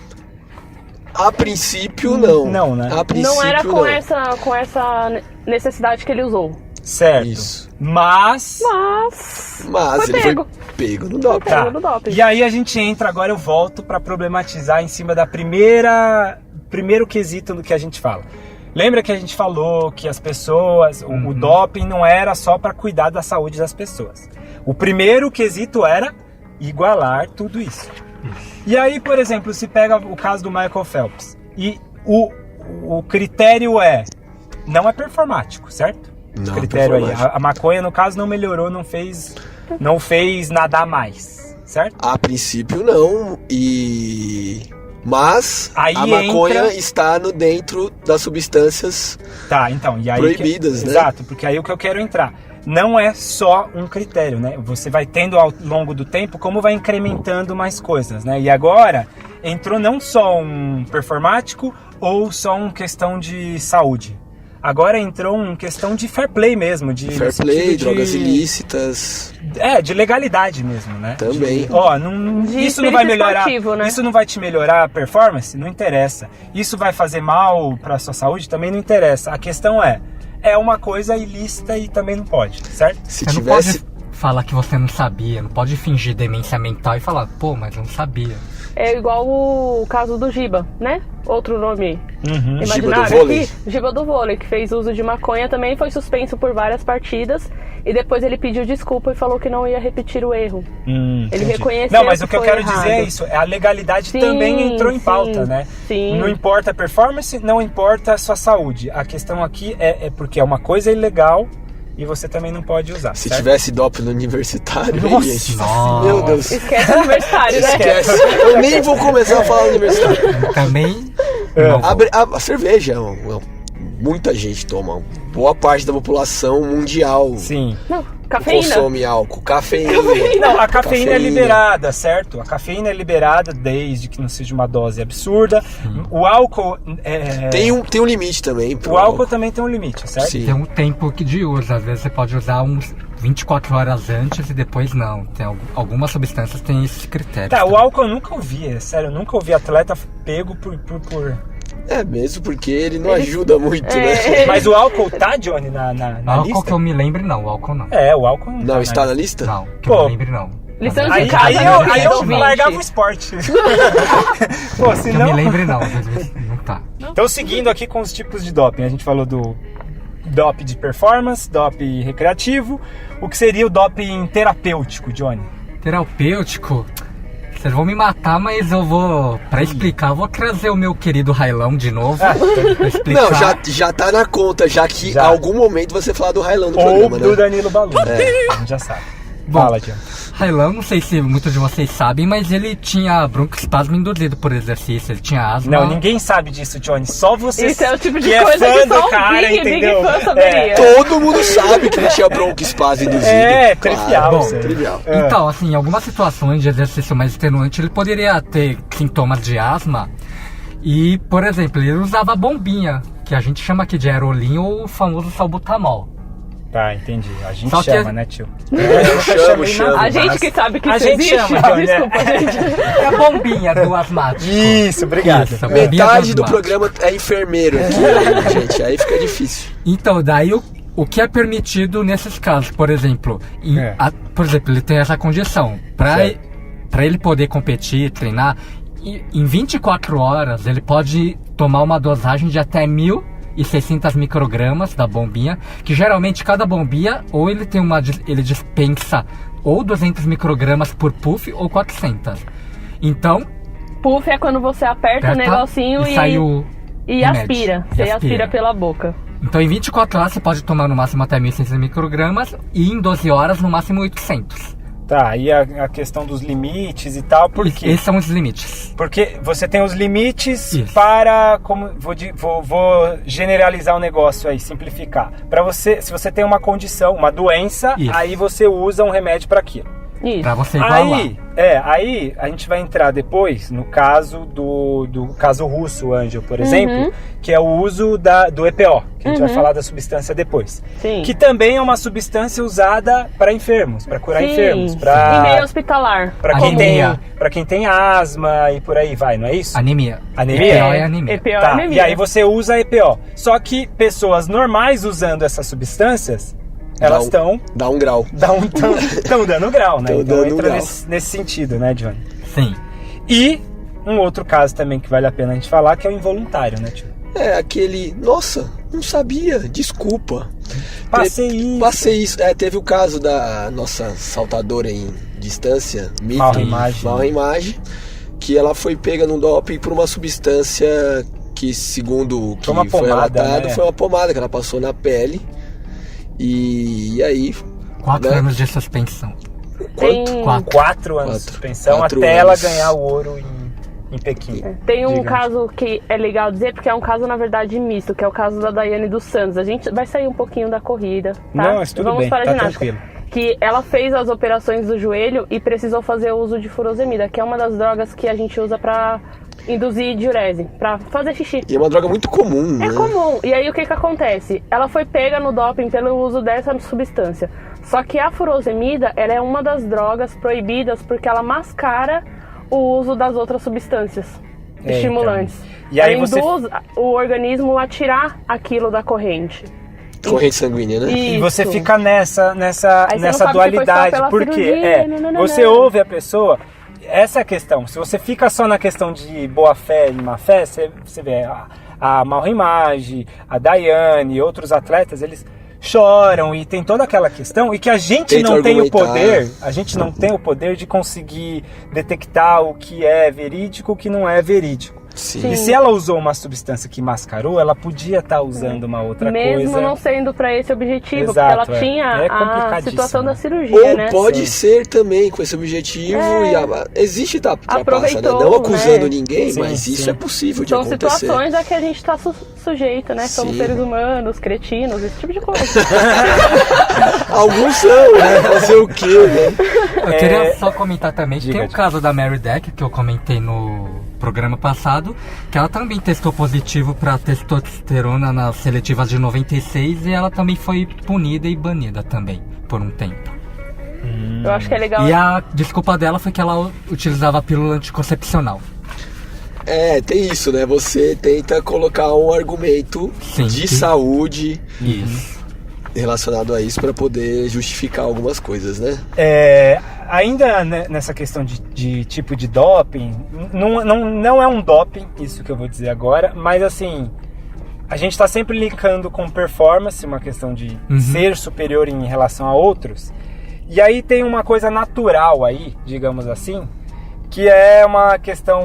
A princípio, não. Não, né? A princípio, Não era não. com essa necessidade que ele usou. Certo. Isso. Mas Mas Foi ele pego. foi pego no doping. Pego no doping. E aí a gente entra, agora eu volto pra problematizar em cima da primeiro quesito do que a gente fala. Lembra que a gente falou que as pessoas, o doping não era só para cuidar da saúde das pessoas. O primeiro quesito era igualar tudo isso. E aí, por exemplo, se pega o caso do Michael Phelps e o critério não é performático, certo? Não O critério é aí, performático. a maconha no caso não melhorou, não fez nadar mais, certo? A princípio, não. Mas Aí a maconha entra- está dentro das substâncias. Tá, então, e aí Proibidas, né? Exato, porque aí o que eu quero entrar não é só um critério, né? Você vai tendo ao longo do tempo como vai incrementando mais coisas, né? E agora entrou não só um performático ou só uma questão de saúde. Agora entrou uma questão de fair play mesmo, de Fair no play, sentido de- drogas ilícitas. de legalidade mesmo, né? Também. De Isso não vai espírito melhorar, esportivo, né? isso não vai te melhorar a performance? Não interessa. Isso vai fazer mal para sua saúde? Também não interessa. A questão é uma coisa ilícita e também não pode, certo? Se Você tivesse. não pode falar que você não sabia, não pode fingir demência mental e falar, pô, mas eu não sabia. É igual o caso do Giba, né? Outro nome Giba imaginário do vôlei? aqui. Giba do vôlei, que fez uso de maconha também, foi suspenso por várias partidas. E depois ele pediu desculpa e falou que não ia repetir o erro. Ele Entendi. reconheceu Não, mas que o que eu foi quero errado. dizer é isso. A legalidade Sim, também entrou em sim, pauta, né? sim. Não importa a performance, não importa a sua saúde. A questão aqui é porque é uma coisa ilegal e você também não pode usar. Se certo? tivesse doping no universitário, hein, Nossa, gente? nossa. Meu Deus. Esquece o universitário, né? Esquece. Eu nem vou começar a falar universitário. Também não vou. A cerveja, muita gente toma. Boa parte da população mundial Sim. Não, cafeína. consome álcool. Cafeína. Não, a cafeína é liberada, certo? A cafeína é liberada desde que não seja uma dose absurda. O álcool Tem um limite também. pro O álcool também tem um limite, certo? Sim. Tem um tempo de uso, às vezes você pode usar uns 24 horas antes e depois não. Tem algumas substâncias têm esses critérios. Tá, o também. álcool eu nunca ouvi, é sério, eu nunca ouvi atleta pego por... É mesmo, porque ele não ajuda muito, né? Mas o álcool tá, Johnny, na álcool lista? que eu me lembre, não. O álcool não. O álcool não tá Não está na lista? Não, que Pô. eu me lembre, não. Lição de Aí, casa, aí, né, eu, querido aí eu ouvinte? largava o esporte. Pô, Que eu senão... me lembre, não. Às vezes não tá. Então, seguindo aqui com os tipos de doping, a gente falou do doping de performance, doping recreativo, o que seria o doping terapêutico, Johnny? Terapêutico Vocês vão me matar, mas eu vou... Pra explicar, eu vou trazer o meu querido Railão de novo. Pra explicar. Não, já tá na conta, já que em algum momento você falar do Railão no Ou programa, do né? Danilo Balu. A gente já sabe. Fala, John. Railão, não sei se muitos de vocês sabem, mas ele tinha broncoespasmo induzido por exercício, ele tinha asma. Não, ninguém sabe disso, Johnny. Só você Isso é o tipo de que coisa é fã que só do um cara, Big entendeu? fã saberia. Todo mundo sabe que ele tinha broncoespasmo induzido. trivial. Bom, isso aí. trivial. Então, assim, em algumas situações de exercício mais extenuante, ele poderia ter sintomas de asma. E, por exemplo, ele usava bombinha, que a gente chama aqui de aerolinho ou o famoso salbutamol. Tá, entendi. A gente Só que chama, é- né, tio? Chama. A gente que sabe que A isso gente existe, chama, Johnny, desculpa, gente. É a bombinha do asmático. Isso, obrigado. Isso, a bombinha Metade do asmático. programa é enfermeiro aqui, gente. Aí fica difícil. Então, daí o que é permitido nesses casos, por exemplo, por exemplo, ele tem essa condição, para ele poder competir, treinar, em 24 horas ele pode tomar uma dosagem de até 1.600 microgramas da bombinha, que geralmente cada bombinha, ou ele dispensa ou 200 microgramas por puff ou 400. Então, Puff é quando você aperta o negocinho e sai o e remédio. aspira. E Você aspira pela boca. Então, em 24 horas você pode tomar no máximo até 1.600 microgramas e em 12 horas no máximo 800. Tá, e a questão dos limites e tal, por quê? Esses são os limites. Porque você tem os limites Isso. para, como vou generalizar o negócio aí, simplificar. Para você, se você tem uma condição, uma doença, Isso. aí você usa um remédio para aquilo. Isso. Pra você igualar. Aí a gente vai entrar depois no caso do caso russo, Ângelo, por exemplo, que é o uso do EPO, que a gente vai falar da substância depois. Sim. Que também é uma substância usada para enfermos, para curar enfermos, Em para meio hospitalar. para quem tem asma e por aí vai, não é isso? Anemia. Anemia? EPO é anemia. EPO é Tá, anemia. e aí você usa EPO. Só que pessoas normais usando essas substâncias, elas estão Dá um grau. estão dando grau, né? Tão Então dando entra grau. nesse sentido, né, Johnny? Sim. E um outro caso também que vale a pena a gente falar, que é o involuntário, né, tio? É aquele, nossa, não sabia, desculpa. Passei isso. Teve o caso da nossa saltadora em distância, Malra Imagem, que ela foi pega num doping por uma substância que, segundo o que Foi uma foi pomada, relatado, né? foi uma pomada que ela passou na pele. E aí... 4 né? anos de suspensão. Quanto? 4 anos de suspensão 4 até ela anos. ganhar o ouro em Pequim. Tem um Diga. caso que é legal dizer, porque é um caso, na verdade, misto, que é o caso da Daiane dos Santos. A gente vai sair um pouquinho da corrida, tá? Não, mas tudo Vamos bem, para a tá ginástica. tranquilo. Que ela fez as operações do joelho e precisou fazer o uso de furosemida, que é uma das drogas que a gente usa pra induzir diurese, pra fazer xixi. E é uma droga muito comum, né? É comum. E aí o que acontece? Ela foi pega no doping pelo uso dessa substância. Só que a furosemida, ela é uma das drogas proibidas porque ela mascara o uso das outras substâncias estimulantes. Então. E aí ela você... induz o organismo a tirar aquilo da corrente. Corrente sanguínea, né? E você Isso. fica nessa Aí você não sabe se foi só dualidade. pela Por quê? cirurgia, nananana. Você ouve a pessoa. Essa é a questão. Se você fica só na questão de boa fé e má fé, você vê a Malra Imagem, a Daiane e outros atletas, eles choram e tem toda aquela questão e que a gente Tenta não tem o argumentar. poder, a gente não tem o poder de conseguir detectar o que é verídico e o que não é verídico. Sim. E se ela usou uma substância que mascarou, ela podia estar usando uma outra Mesmo coisa. não sendo pra esse objetivo, Exato, porque ela tinha é a complicadíssimo, situação da né? cirurgia, Ou né? pode Sim. ser também com esse objetivo existe trapaça, né? Aproveitou, Não acusando né? ninguém, Sim, mas sim. isso é possível de São acontecer. situações a que a gente tá sujeito, né? Somos Sim. seres humanos, cretinos, esse tipo de coisa. Alguns são, né? Fazer o quê, né? Eu queria só comentar também que Diga, tem o caso da Mary Deck, que eu comentei no programa passado, que ela também testou positivo para testosterona nas seletivas de 96 e ela também foi punida e banida também por um tempo. Eu acho que é legal. E a desculpa dela foi que ela utilizava a pílula anticoncepcional. Tem isso, né? Você tenta colocar um argumento Sim. de saúde Isso. relacionado a isso para poder justificar algumas coisas, né? Ainda nessa questão de tipo de doping, não é um doping, isso que eu vou dizer agora, mas assim, a gente está sempre linkando com performance, uma questão de ser superior em relação a outros, e aí tem uma coisa natural aí, digamos assim, que é uma questão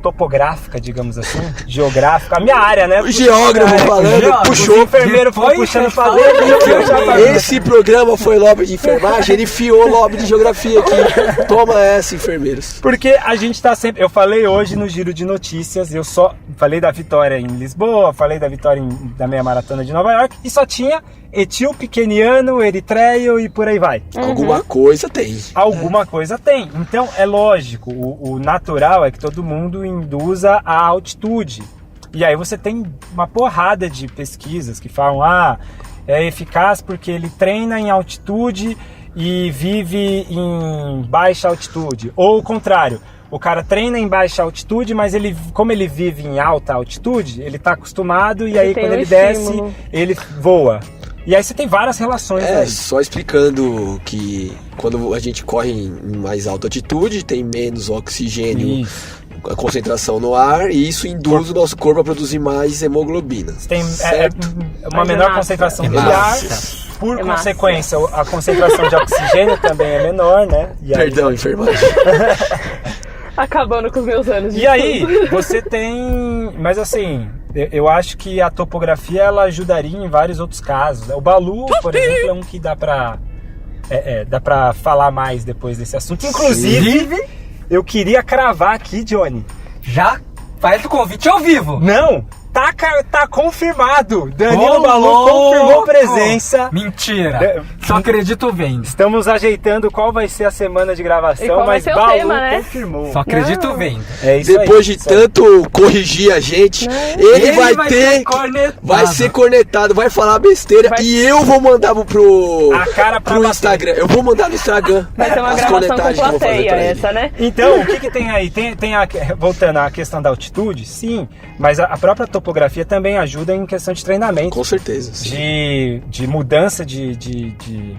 topográfica, digamos assim, geográfica, a minha área, né? O geógrafo falando, puxou. O enfermeiro foi puxando pra dentro. Esse programa foi lobby de enfermagem, ele fiou lobby de geografia aqui. Toma essa, enfermeiros. Porque a gente tá sempre... Eu falei hoje no Giro de Notícias, eu só falei da vitória em Lisboa, falei da vitória da meia maratona de Nova York, e só tinha etíope, queniano, eritreio e por aí vai. Alguma coisa tem. Alguma coisa tem. Então, é lógico, o natural é que todo mundo induza a altitude. E aí você tem uma porrada de pesquisas que falam, é eficaz porque ele treina em altitude e vive em baixa altitude. Ou o contrário, o cara treina em baixa altitude, mas como ele vive em alta altitude, ele está acostumado e aí quando ele desce, ele voa. E aí você tem várias relações aí. Só explicando que quando a gente corre em mais alta altitude, tem menos oxigênio, a concentração no ar, e isso induz o nosso corpo a produzir mais hemoglobina. Tem uma menor concentração de ar, por consequência, a concentração de oxigênio também é menor, né? E aí... Perdão, enfermagem. Acabando com os meus anos de E aí, você tem... Mas assim, eu acho que a topografia, ela ajudaria em vários outros casos. O Balu, por exemplo, é um que dá pra falar mais depois desse assunto. Inclusive, eu queria cravar aqui, Johnny. Já faz o convite ao vivo. Não! Tá confirmado. Danilo Balu confirmou presença. Mentira. Só acredito vendo. Estamos ajeitando qual vai ser a semana de gravação, mas Balu tema, né? Confirmou. Só acredito vendo. É isso Depois aí, de tanto corrigir a gente, ele vai ser cornetado, vai falar besteira e eu vou mandar pro Instagram. Eu vou mandar no Instagram. Vai ser uma gravação com plateia essa, né? Então, o que tem aí? Voltando à questão da altitude, sim, mas a própria topografia também ajuda em questão de treinamento. Com certeza. De mudança de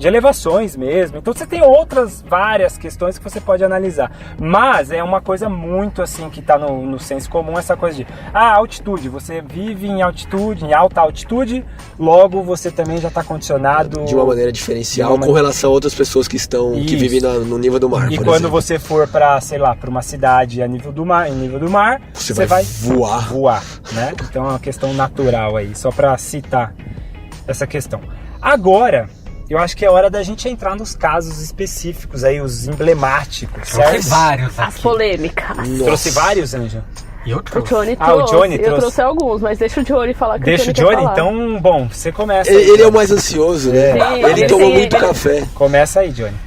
elevações mesmo. Então você tem outras várias questões que você pode analisar. Mas é uma coisa muito assim que está no senso comum, essa coisa de altitude. Você vive em altitude, em alta altitude, logo você também já está condicionado de uma maneira diferencial com relação a outras pessoas que vivem no nível do mar. E quando você for para, sei lá, para uma cidade em nível do mar, você vai voar, né? Então é uma questão natural aí, só para citar essa questão. Agora, eu acho que é hora da gente entrar nos casos específicos aí, os emblemáticos. Trouxe vários aqui. As polêmicas. Nossa. Trouxe vários, Ângela? O Johnny trouxe. Eu trouxe alguns, mas deixa o Johnny falar que deixa o Johnny então, bom, você começa. Ele é o mais ansioso, né? Ele tomou muito café. Começa aí, Johnny.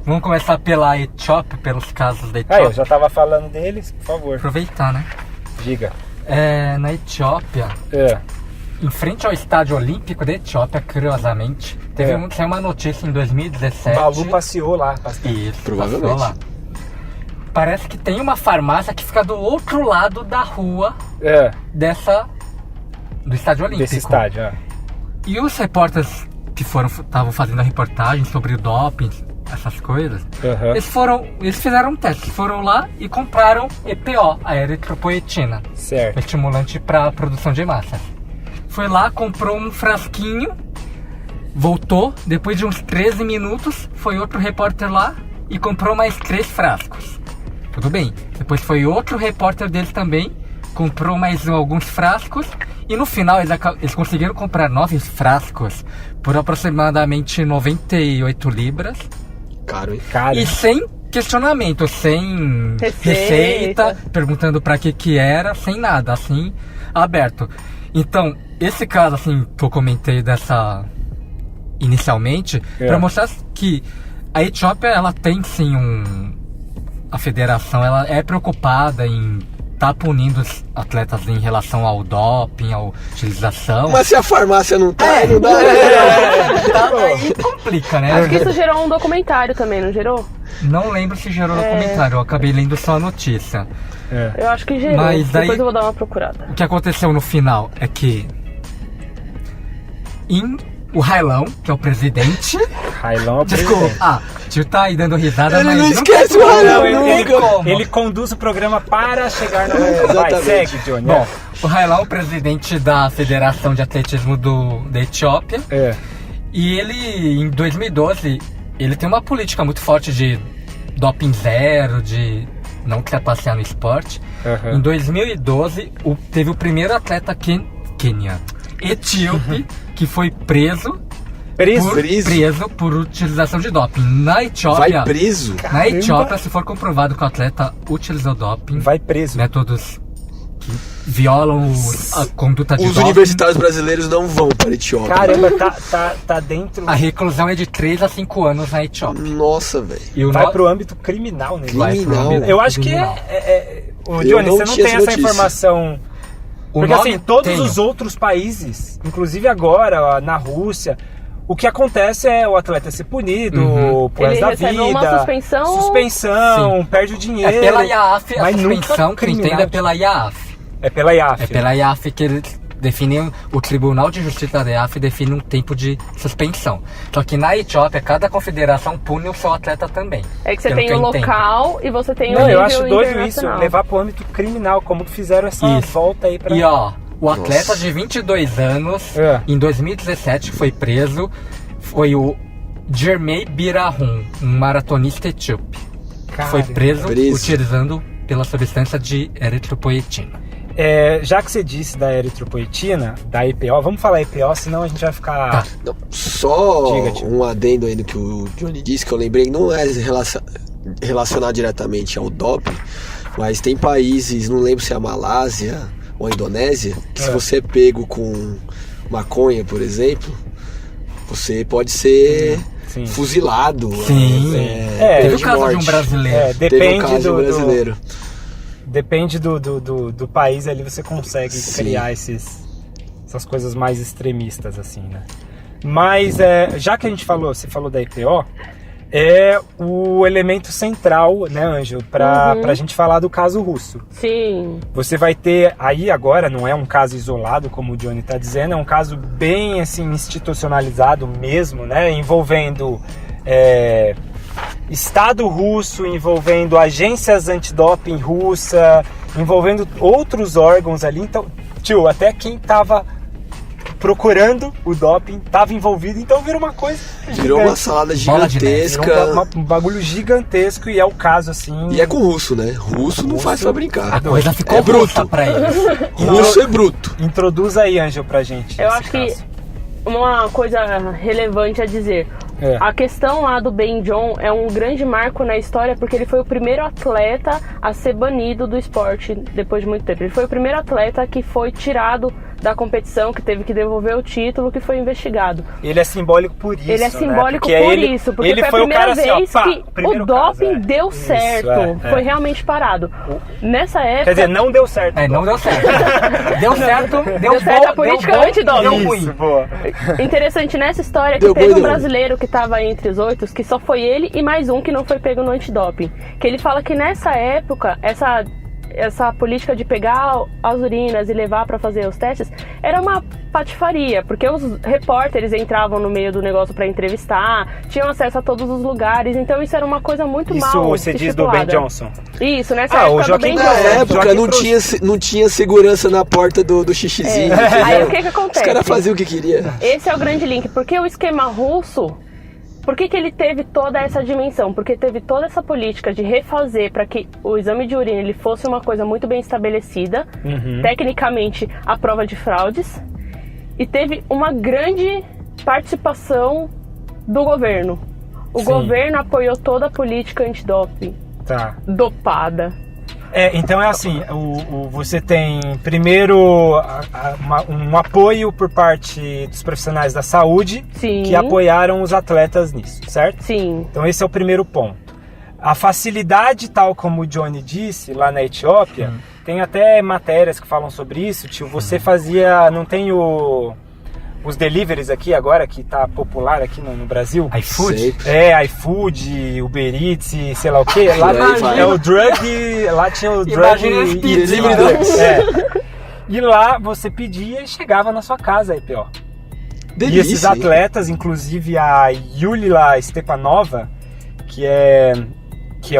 Vamos começar pela Etiópia, pelos casos da Etiópia. Eu já tava falando deles, por favor. Aproveitar, né? Diga. Na Etiópia... Em frente ao estádio olímpico da Etiópia, curiosamente, teve uma notícia em 2017. O Balu passeou lá. Isso, provavelmente. Lá. Parece que tem uma farmácia que fica do outro lado da rua do estádio olímpico. Desse estádio, E os repórteres que estavam fazendo a reportagem sobre o doping, essas coisas, eles fizeram um teste, foram lá e compraram EPO, a eritropoetina, certo. Estimulante para a produção de massa. Foi lá, comprou um frasquinho, voltou, depois de uns 13 minutos, foi outro repórter lá e comprou mais 3 frascos. Tudo bem. Depois foi outro repórter deles também, comprou mais alguns frascos e no final eles conseguiram comprar 9 frascos por aproximadamente 98 libras. Caro, hein? E sem questionamento, sem receita, perguntando pra que era, sem nada, assim, aberto. Então, esse caso, assim, que eu comentei inicialmente, para mostrar que a Etiópia, ela tem, sim, a federação, ela é preocupada em tá punindo os atletas em relação ao doping, à utilização. Mas se a farmácia não tá, não dá. Aí complica, né? Acho que isso gerou um documentário também, não gerou? Não lembro se gerou documentário, eu acabei lendo só a notícia. Eu acho que gerou, mas daí, depois eu vou dar uma procurada. O que aconteceu no final é que o Railão, que é o presidente... Railão é o Desculpa, tio tá aí dando risada, ele mas... não esquece o Railão, ele conduz o programa para chegar no Railão. Vai, segue, Johnny. Bom, o Railão é o presidente da Federação de Atletismo da E ele, em 2012, ele tem uma política muito forte de doping zero, de não trapacear no esporte. Em 2012, teve o primeiro atleta etíope que foi preso por utilização de doping. Na Etiópia, vai preso? Na Etiópia, se for comprovado que o atleta utilizou doping, vai preso. Métodos que violam a conduta de Os doping. universitários brasileiros não vão para a Etiópia. Caramba, tá dentro. A reclusão é de 3 a 5 anos na Etiópia. Nossa, velho. Vai pro âmbito criminal, né? Criminal. Eu acho que Ô, Johnny, você não tem essa informação. Porque assim, todos os outros países, inclusive agora, na Rússia, o que acontece é o atleta ser punido por resto da vida. Ele recebe uma suspensão, perde o dinheiro. É pela IAAF, a suspensão que entende é pela IAAF. É pela IAAF. É pela IAAF que eles definem, o Tribunal de Justiça da IAAF define um tempo de suspensão. Só que na Etiópia, cada confederação pune o seu atleta também. É que você tem o local e você tem o nível eu acho doido isso, internacional. levar pro âmbito criminal, como que fizeram essa volta aí pra... E ó, o atleta de 22 anos, em 2017, foi preso, foi o Jermey Birahun, um maratonista etíope. Foi preso utilizando pela substância de eritropoetina. Já que você disse da eritropoetina, da EPO, vamos falar EPO, senão a gente vai ficar... Não, só um adendo aí no que o Johnny disse, que eu lembrei, não é relacionado diretamente ao doping, mas tem países, não lembro se é a Malásia ou a Indonésia, que se você é pego com maconha, por exemplo, você pode ser fuzilado. Sim. Teve o caso de um brasileiro. Depende brasileiro. Depende do país ali, você consegue criar essas coisas mais extremistas, assim, né? Mas, já que você falou da EPO, é o elemento central, né, Ângelo, pra gente falar do caso russo. Sim. Você vai ter, aí agora, não é um caso isolado, como o Johnny tá dizendo, é um caso bem, assim, institucionalizado mesmo, né, envolvendo... Estado russo, envolvendo agências antidoping russa, envolvendo outros órgãos ali. Então, até quem estava procurando o doping estava envolvido, então virou uma coisa gigante. Virou uma salada gigantesca. Virou um bagulho gigantesco e é o caso, assim... E é com russo, né? Russo não faz pra brincar. A coisa ficou bruta pra eles. Russo é bruto. Introduz aí, Ângelo, pra gente. Eu acho que uma coisa relevante a dizer... A questão lá do Ben John é um grande marco na história porque ele foi o primeiro atleta a ser banido do esporte depois de muito tempo. Ele foi o primeiro atleta que foi tirado da competição, que teve que devolver o título, que foi investigado. Ele é simbólico por isso, Ele é simbólico por isso, porque ele foi a primeira vez assim, que o doping deu certo, foi realmente parado. Nessa época... Quer dizer, não deu certo. Não deu certo. Deu certo, deu certo a política antidoping. Deu ruim. Interessante nessa história que teve um brasileiro que estava entre os 8, que só foi ele e mais um que não foi pego no antidoping. Que ele fala que nessa época, essa política de pegar as urinas e levar para fazer os testes era uma patifaria, porque os repórteres entravam no meio do negócio para entrevistar, tinham acesso a todos os lugares, então isso era uma coisa muito mal estipulada. Isso você diz do Ben Johnson? Isso, nessa época do Ben Johnson. Na época não tinha segurança na porta do xixizinho. Aí o que acontece? Os caras faziam o que queriam. Esse é o grande link, porque o esquema russo... Por que ele teve toda essa dimensão? Porque teve toda essa política de refazer para que o exame de urina ele fosse uma coisa muito bem estabelecida, tecnicamente a prova de fraudes, e teve uma grande participação do governo. O governo apoiou toda a política antidoping dopada. Então é assim, você tem primeiro um apoio por parte dos profissionais da saúde que apoiaram os atletas nisso, certo? Sim. Então esse é o primeiro ponto. A facilidade, tal como o Johnny disse, lá na Etiópia, tem até matérias que falam sobre isso, você fazia, não tem os deliveries aqui agora, que tá popular aqui no Brasil. iFood? iFood, Uber Eats, sei lá o que. Lá o drug, lá tinha o drug delivery drugs. E lá você pedia e chegava na sua casa, EPO. Delícia, e esses atletas, inclusive a Yulia Stepanova, que é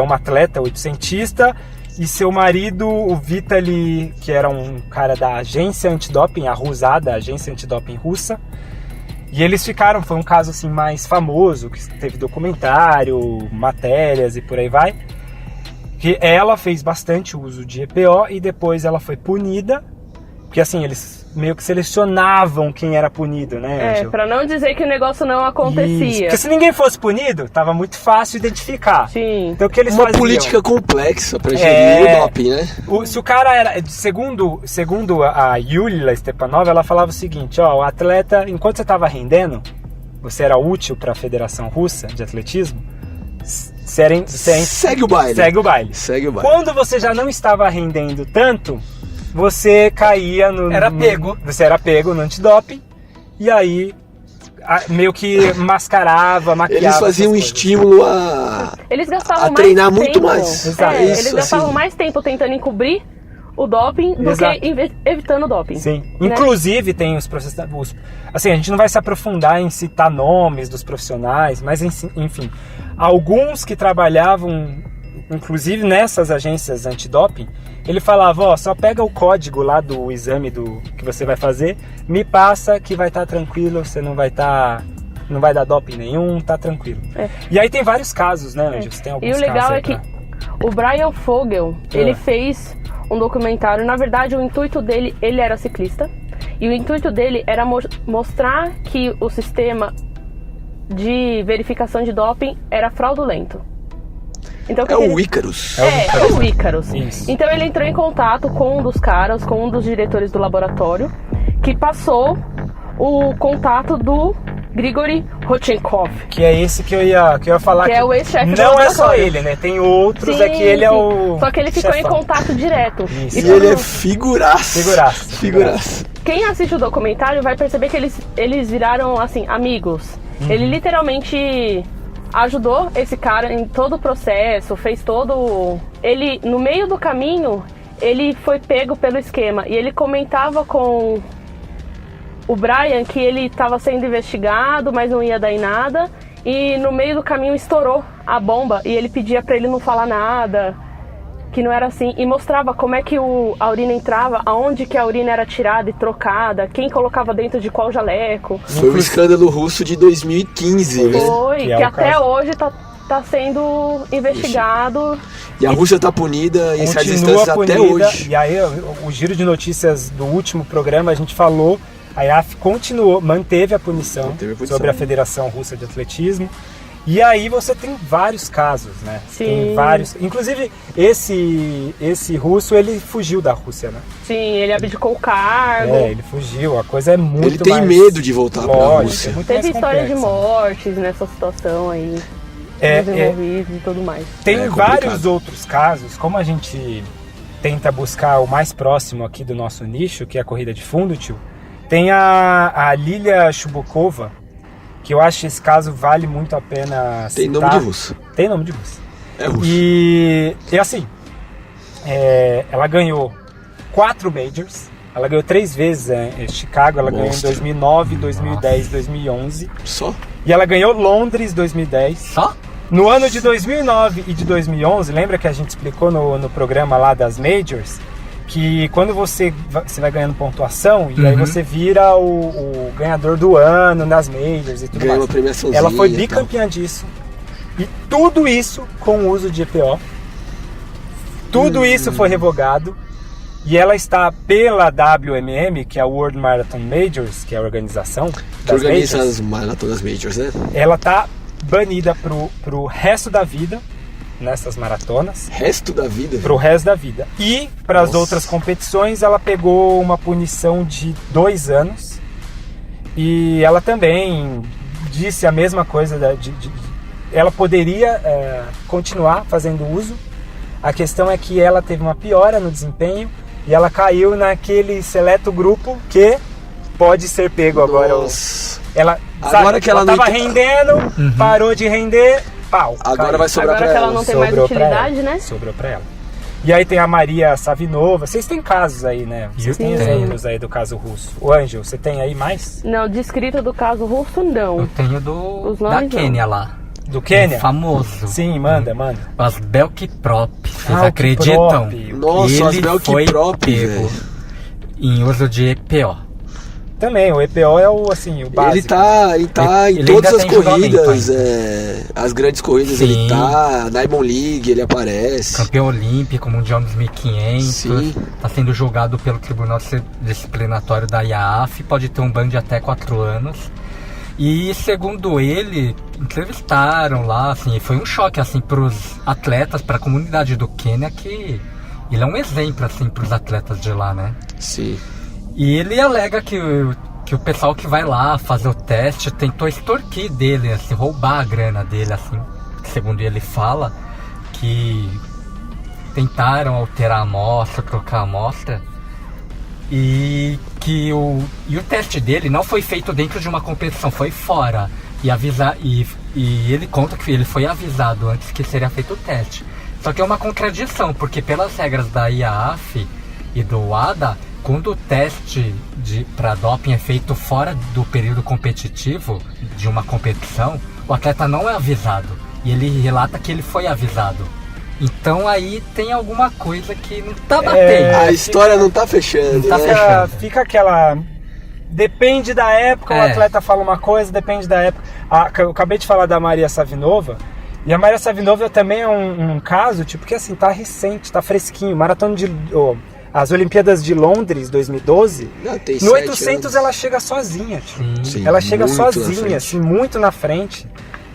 uma atleta oitocentista, e seu marido, o Vitaly, que era um cara da agência antidoping, a RUSADA, a agência antidoping russa, E eles ficaram, foi um caso assim mais famoso, que teve documentário, matérias e por aí vai. Que ela fez bastante uso de EPO e depois ela foi punida. Porque assim, eles meio que selecionavam quem era punido, né, Ângelo? Pra não dizer que o negócio não acontecia. Isso. Porque se ninguém fosse punido, tava muito fácil identificar. Sim. Então o que eles Uma faziam? política complexa pra gerir o doping, né? Se o cara era, segundo a Yulia Stepanova, ela falava o seguinte, ó, o atleta, enquanto você estava rendendo, você era útil para a Federação Russa de Atletismo, Segue o baile. Segue o baile. Segue o baile. Quando você já não estava rendendo tanto, você caía no... Você era pego no antidoping, e aí meio que mascarava, maquiava. Eles faziam um estímulo a treinar mais muito tempo. mais. Exato. Eles gastavam mais tempo tentando encobrir o doping do Exato. que evitando o doping. Sim. Né? Inclusive tem os profissionais. Assim, a gente não vai se aprofundar em citar nomes dos profissionais, mas enfim, alguns que trabalhavam, inclusive nessas agências antidoping, ele falava, ó, só pega o código lá do exame que você vai fazer, me passa que vai estar tranquilo, você não vai dar doping nenhum, tá tranquilo. E aí tem vários casos, né, Ângelo? Você tem alguns e o legal casos é que o Brian Fogel, ele fez um documentário, na verdade o intuito dele, ele era ciclista, e o intuito dele era mostrar que o sistema de verificação de doping era fraudulento. Então, o Icarus. É o Icarus. Isso. Então ele entrou em contato com um dos caras, com um dos diretores do laboratório, que passou o contato do Grigory Rodchenkov. Que é esse que eu ia falar. Que é o ex-chefe do Não é só laboratório. ele, né? Tem outros, Sim, é que ele é o... Só que ele ficou chefão. em contato direto. Isso. E ele é figuraça. Figuraça. Quem assiste o documentário vai perceber que eles viraram, assim, amigos. Ele literalmente ajudou esse cara em todo o processo, fez todo... Ele, no meio do caminho, ele foi pego pelo esquema. E ele comentava com o Brian que ele estava sendo investigado, mas não ia dar em nada. E no meio do caminho estourou a bomba e ele pedia pra ele não falar nada, que não era assim. E mostrava como é que a urina entrava, aonde que a urina era tirada e trocada, quem colocava dentro de qual jaleco. Foi um escândalo russo de 2015, né? Foi, Que que, é o até caso. hoje tá sendo investigado. E a Rússia tá punida em certas Continua instâncias até punida. hoje. E aí, o giro de notícias do último programa, a gente falou, a IAF manteve a punição sobre a Federação Russa de Atletismo. E aí você tem vários casos, né? Sim. Tem vários. Inclusive, esse russo, ele fugiu da Rússia, né? Sim, ele abdicou o cargo. Ele fugiu. A coisa é muito Ele tem mais... medo de voltar pra Lógico, Rússia. é muito Teve mais história de complexa. mortes nessa situação aí. Dos envolvidos e tudo mais. Tem complicado. vários outros casos, como a gente tenta buscar o mais próximo aqui do nosso nicho, que é a corrida de fundo, tio. Tem a Lilia Shubukova, que eu acho que esse caso vale muito a pena citar. Tem nome de russo. Tem nome de russo. É russo. E assim, ela ganhou 4 majors, ela ganhou 3 vezes em Chicago, ela ganhou em Monstro. 2009, 2010, 2011. Só? E ela ganhou Londres 2010. Só? No ano de 2009 e de 2011, lembra que a gente explicou no programa lá das Majors, que quando você vai ganhando pontuação, e aí você vira o ganhador do ano nas Majors e tudo Ganhou mais. uma premiaçãozinha. Ela foi e tal. bicampeã disso. E tudo isso com o uso de EPO. Tudo isso foi revogado. E ela está pela WMM, que é a World Marathon Majors, que é a organização Que das organiza Majors. as maratonas majors, né? Ela tá banida pro resto da vida nessas maratonas, Resto da vida. pro resto da vida. E para as Nossa. outras competições ela pegou uma punição de 2 anos. E ela também disse a mesma coisa, ela poderia continuar fazendo uso. A questão é que ela teve uma piora no desempenho e ela caiu naquele seleto grupo que pode ser pego agora. Nossa. Ela, Agora sabe, que ela não tava ent- rendendo, parou de render, pau. Agora caiu. vai sobrar Agora pra que ela ela. não tem mais Sobrou pra utilidade, ela. né? Sobrou pra ela. E aí tem a Maria Savinova. Vocês têm casos aí, né? Vocês têm tenho. exemplos aí do caso russo. O Ângelo, você tem aí mais? Não, descrito do caso russo, não. Eu tenho Os da nomes não. Quênia lá. Do Quênia? Famoso. Sim, manda. O Asbel Kiprop. Vocês Ah, o acreditam? Kiprop. Nossa, o Ele Asbel foi Kiprop, pego velho. em uso de EPO. Também, o EPO é o básico. Ele tá em Ele todas ainda as tem julgamento corridas, ainda. as grandes corridas. Sim. Ele tá, Diamond League ele aparece. Campeão olímpico, mundial dos 1500. Sim. Está sendo julgado pelo Tribunal Disciplinatório da IAAF, pode ter um ban de até 4 anos. E segundo ele, entrevistaram lá, assim, foi um choque assim, para os atletas, para a comunidade do Quênia, que ele é um exemplo assim, para os atletas de lá, né? Sim. E ele alega que o pessoal que vai lá fazer o teste tentou extorquir dele, assim, roubar a grana dele, assim, segundo ele fala, que tentaram alterar a amostra, trocar a amostra, e que o teste dele não foi feito dentro de uma competição, foi fora, e ele conta que ele foi avisado antes que seria feito o teste. Só que é uma contradição, porque pelas regras da IAAF e do WADA, quando o teste para doping é feito fora do período competitivo de uma competição, o atleta não é avisado. E ele relata que ele foi avisado. Então aí tem alguma coisa que não tá batendo. A história não tá fechando. Não tá né? fechando. Fica aquela... Depende da época, o atleta fala uma coisa, depende da época. Eu acabei de falar da Maria Savinova, e a Maria Savinova também é um caso, tipo, que assim, tá recente, tá fresquinho. Maratona as Olimpíadas de Londres 2012, no 800 anos. ela chega sozinha, tipo. Sim, ela chega muito na sozinha, frente. assim, muito na frente.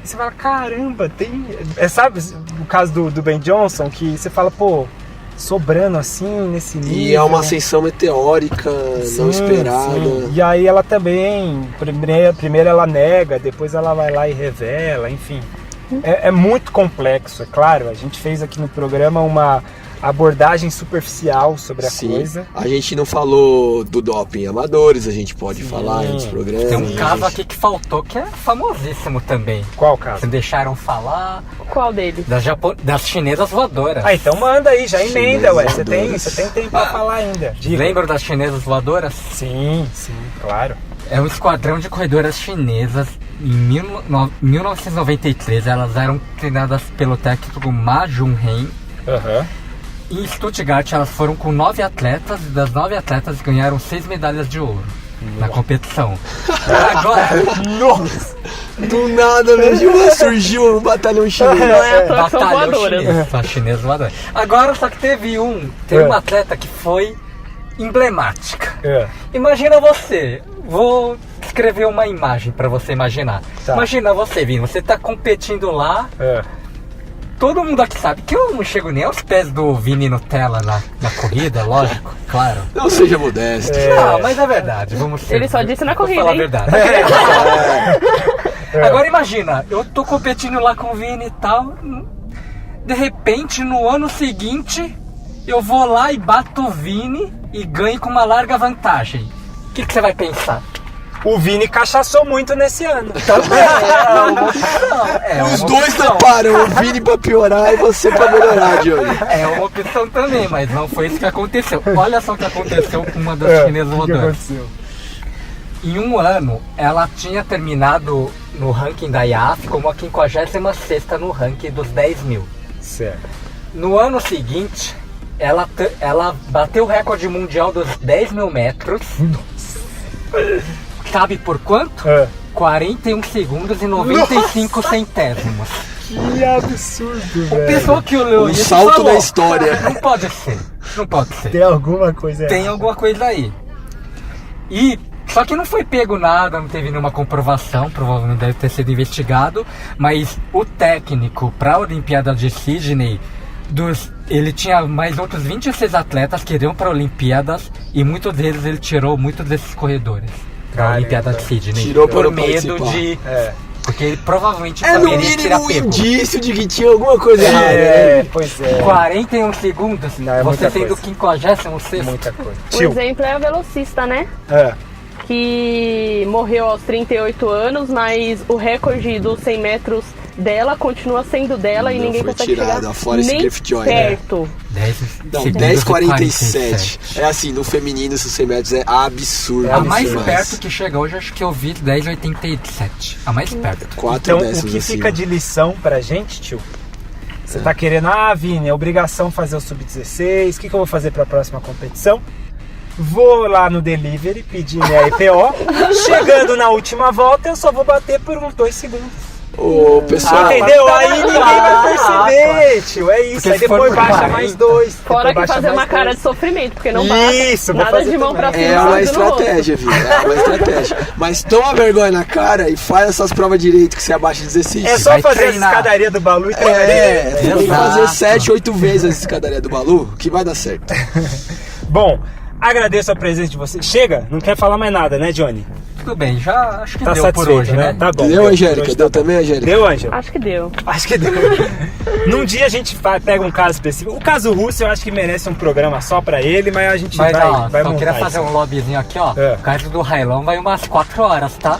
E você fala, caramba, tem... sabe o caso do Ben Johnson, que você fala, pô, sobrando assim, nesse nível. E é uma ascensão meteórica, não esperada. Sim. E aí ela também, primeiro ela nega, depois ela vai lá e revela, enfim. É muito complexo, é claro. A gente fez aqui no programa uma abordagem superficial sobre a coisa. A gente não falou do doping amadores, a gente pode falar em outros programas. Tem um caso aqui que faltou, que é famosíssimo também. Qual caso? Vocês deixaram falar Qual deles? das chinesas voadoras. Então manda aí, já emenda, Chinesas ué. Você voadoras. tem tempo pra falar ainda. Diga. Lembram das chinesas voadoras? Sim, claro. É um esquadrão de corredoras chinesas. Em 1993, elas eram treinadas pelo técnico Ma Jun-hen. Em Stuttgart, elas foram com 9 atletas, e das 9 atletas ganharam 6 medalhas de ouro na competição. Agora, Do nada mesmo surgiu um batalhão chinês. Não é à toa que são batalhão voadoras. chinês, são chinesas voadoras. Agora, só que teve uma atleta que foi emblemática. Imagina você, vou escrever uma imagem pra você imaginar. Tá. Imagina você, Vini, você tá competindo lá. Todo mundo aqui sabe que eu não chego nem aos pés do Vini Nutella na corrida, lógico, claro. Não seja modesto. Não, mas é verdade, vamos ser. Ele só disse na vou corrida, falar a hein? verdade. Agora imagina, eu tô competindo lá com o Vini e tal. De repente, no ano seguinte, eu vou lá e bato o Vini e ganho com uma larga vantagem. O que você vai pensar? O Vini cachaçou muito nesse ano. Os dois não param, o Vini pra piorar e você pra melhorar, Diogo. É uma opção também, mas não foi isso que aconteceu. Olha só o que aconteceu com uma das chinesas voadoras. Em um ano, ela tinha terminado no ranking da IAAF como a 56ª no ranking dos 10 mil. Certo. No ano seguinte, ela bateu o recorde mundial dos 10 mil metros. Sabe por quanto? 41 segundos e 95 centésimos. Que absurdo, O pessoal que olhou isso salto falou, da história. Não pode ser, não pode ser. Tem alguma coisa Tem alguma coisa aí. E só que não foi pego nada, não teve nenhuma comprovação, provavelmente deve ter sido investigado, mas o técnico para a Olimpíada de Sydney, ele tinha mais outros 26 atletas que iriam para Olimpíadas e muitos deles ele tirou muitos desses corredores da Olimpíada de Sydney. Tirou por para medo participar. de... Porque ele provavelmente É no saberia tirar mínimo um pego. indício de que tinha alguma coisa errada, né? Pois é. 41 segundos, Não, é você muita sendo coisa. 56º. Muita coisa. O exemplo é a velocista, né? Que morreu aos 38 anos, mas o recorde dos 100 metros dela continua sendo dela e Não ninguém foi consegue tirado, chegar a Forrest nem Griffith-Joy, perto. 10 Não, segundos 10,47. e É assim, no feminino, esses 100 metros é absurdo. A mais demais. perto que chega hoje, acho que eu vi 10,87. A mais perto. 4 Então, o décimos que acima. fica de lição pra gente, tio? Você tá querendo, Vini, é obrigação fazer o sub-16, o que eu vou fazer pra próxima competição? vou lá no delivery pedir minha EPO. Chegando na última volta, eu só vou bater por uns 2 segundos. Ô, pessoal. Entendeu? Aí ninguém vai perceber, tio. É isso. Porque Aí se for depois por baixa 40. mais 2. Fora que fazer uma cara de sofrimento, porque não basta. Isso, vou nada fazer de mão também. pra cima. É uma sorriso no rosto. estratégia, filho. É uma estratégia. Mas toma vergonha na cara e faz essas provas direito que você abaixa de exercício. É só Vai fazer treinar. a escadaria do Balu e treinar. Tem que Exato. fazer 7, 8 vezes a escadaria do Balu, que vai dar certo. Bom, agradeço a presença de vocês. Chega, não quer falar mais nada, né, Johnny? Tudo bem, já acho que Tá deu satisfeito, por hoje, né? Tá bom. Deu, por Angélica? hoje Deu tá bom. também, Angélica? Deu, Ângelo? Acho que deu. Acho que deu. Num dia a gente pega um caso específico. O caso Russo eu acho que merece um programa só pra ele, mas a gente Mas vai ó, vai só montar queria fazer isso. um lobbyzinho aqui, ó. É. O caso do Railão vai umas 4 horas, tá?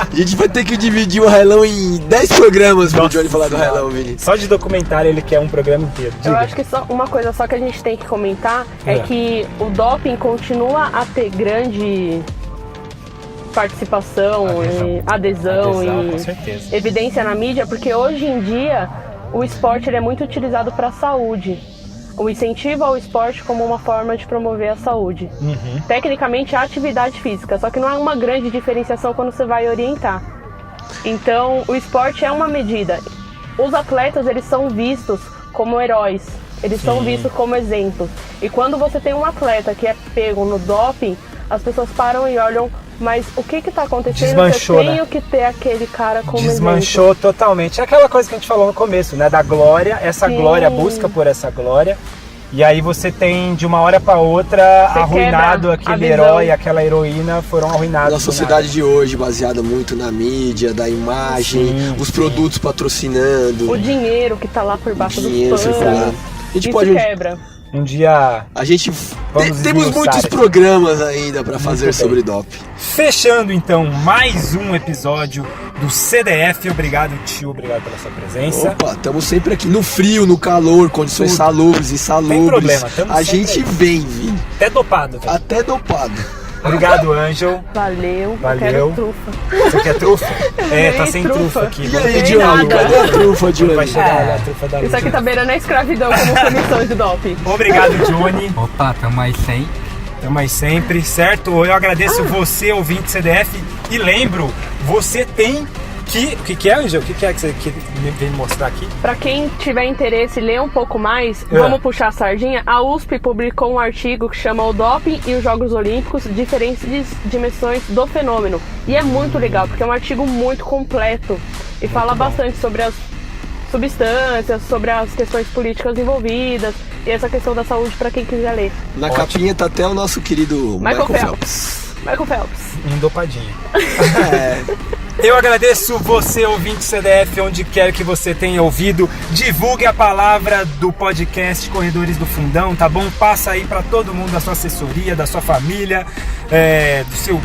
A gente vai ter que dividir o Railão em 10 programas pro Nossa Johnny falar do Senhora. Railão, Vini. Só de documentário ele quer um programa inteiro. Eu Diga. acho que só uma coisa só que a gente tem que comentar é É. que o doping continua a ter grande participação, adesão com e certeza. evidência na mídia, porque hoje em dia o esporte ele é muito utilizado para a saúde. O incentivo ao esporte como uma forma de promover a saúde. Tecnicamente, a atividade física, só que não há uma grande diferenciação quando você vai orientar. Então, o esporte é uma medida. Os atletas, eles são vistos como heróis. Eles são vistos como exemplos. E quando você tem um atleta que é pego no doping, as pessoas param e olham, mas o que está acontecendo? Desmanchou, eu tenho né? que ter aquele cara como exemplo. Desmanchou totalmente. É aquela coisa que a gente falou no começo, né? Da glória, essa Sim. glória, busca por essa glória. E aí você tem, de uma hora pra outra, Você arruinado quebra aquele a visão. herói, aquela heroína, foram arruinados. Na do sociedade nada. de hoje, baseada muito na mídia, da imagem, Sim, os sim. produtos patrocinando, O dinheiro que tá lá por baixo dinheiro dos panos. circulando. A gente Isso pode. quebra. Um dia, A gente. Vamos Temos esmiuçar muitos isso. programas ainda pra fazer bem. sobre doping. fechando então mais um episódio do CDF. Obrigado, tio, obrigado pela sua presença. Opa, estamos sempre aqui no frio, no calor, condições Tudo. salubres e insalubres. problema, tamo A sempre gente aí. vem, Vini. Até dopado, velho. Até dopado. Obrigado, Ângel. Valeu. Valeu. Eu quero trufa. Você quer trufa? É, tá ganhei sem trufa. trufa aqui. E aí, ganhei Johnny? nada. Cadê a trufa, Vai Johnny? chegar lá a trufa da Isso aqui Lúcia. tá beirando a escravidão como punição de doping. Obrigado, Johnny. Opa, tamo aí sem. Tamo aí sempre, certo? Eu agradeço você, ouvinte CDF. E lembro, você tem que... O que é, Ângel? O que é que você veio me mostrar aqui? Pra quem tiver interesse em ler um pouco mais, vamos puxar a sardinha. A USP publicou um artigo que chama O Doping e os Jogos Olímpicos, Diferentes Dimensões do Fenômeno. E é muito legal, porque é um artigo muito completo e fala bastante sobre as substâncias, sobre as questões políticas envolvidas e essa questão da saúde pra quem quiser ler. Na capinha tá até o nosso querido Michael Michael Phelps. Michael Phelps. Endopadinho. É, Eu agradeço você, ouvinte CDF, onde quer que você tenha ouvido. Divulgue a palavra do podcast Corredores do Fundão, tá bom? Passa aí pra todo mundo da sua assessoria, da sua família,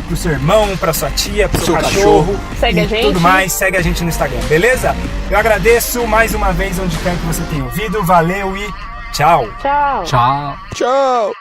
do seu irmão, pra sua tia, pro seu cachorro. Segue e a gente. tudo mais. Segue a gente no Instagram, beleza? Eu agradeço mais uma vez onde quer que você tenha ouvido. Valeu e tchau! Tchau. Tchau. tchau!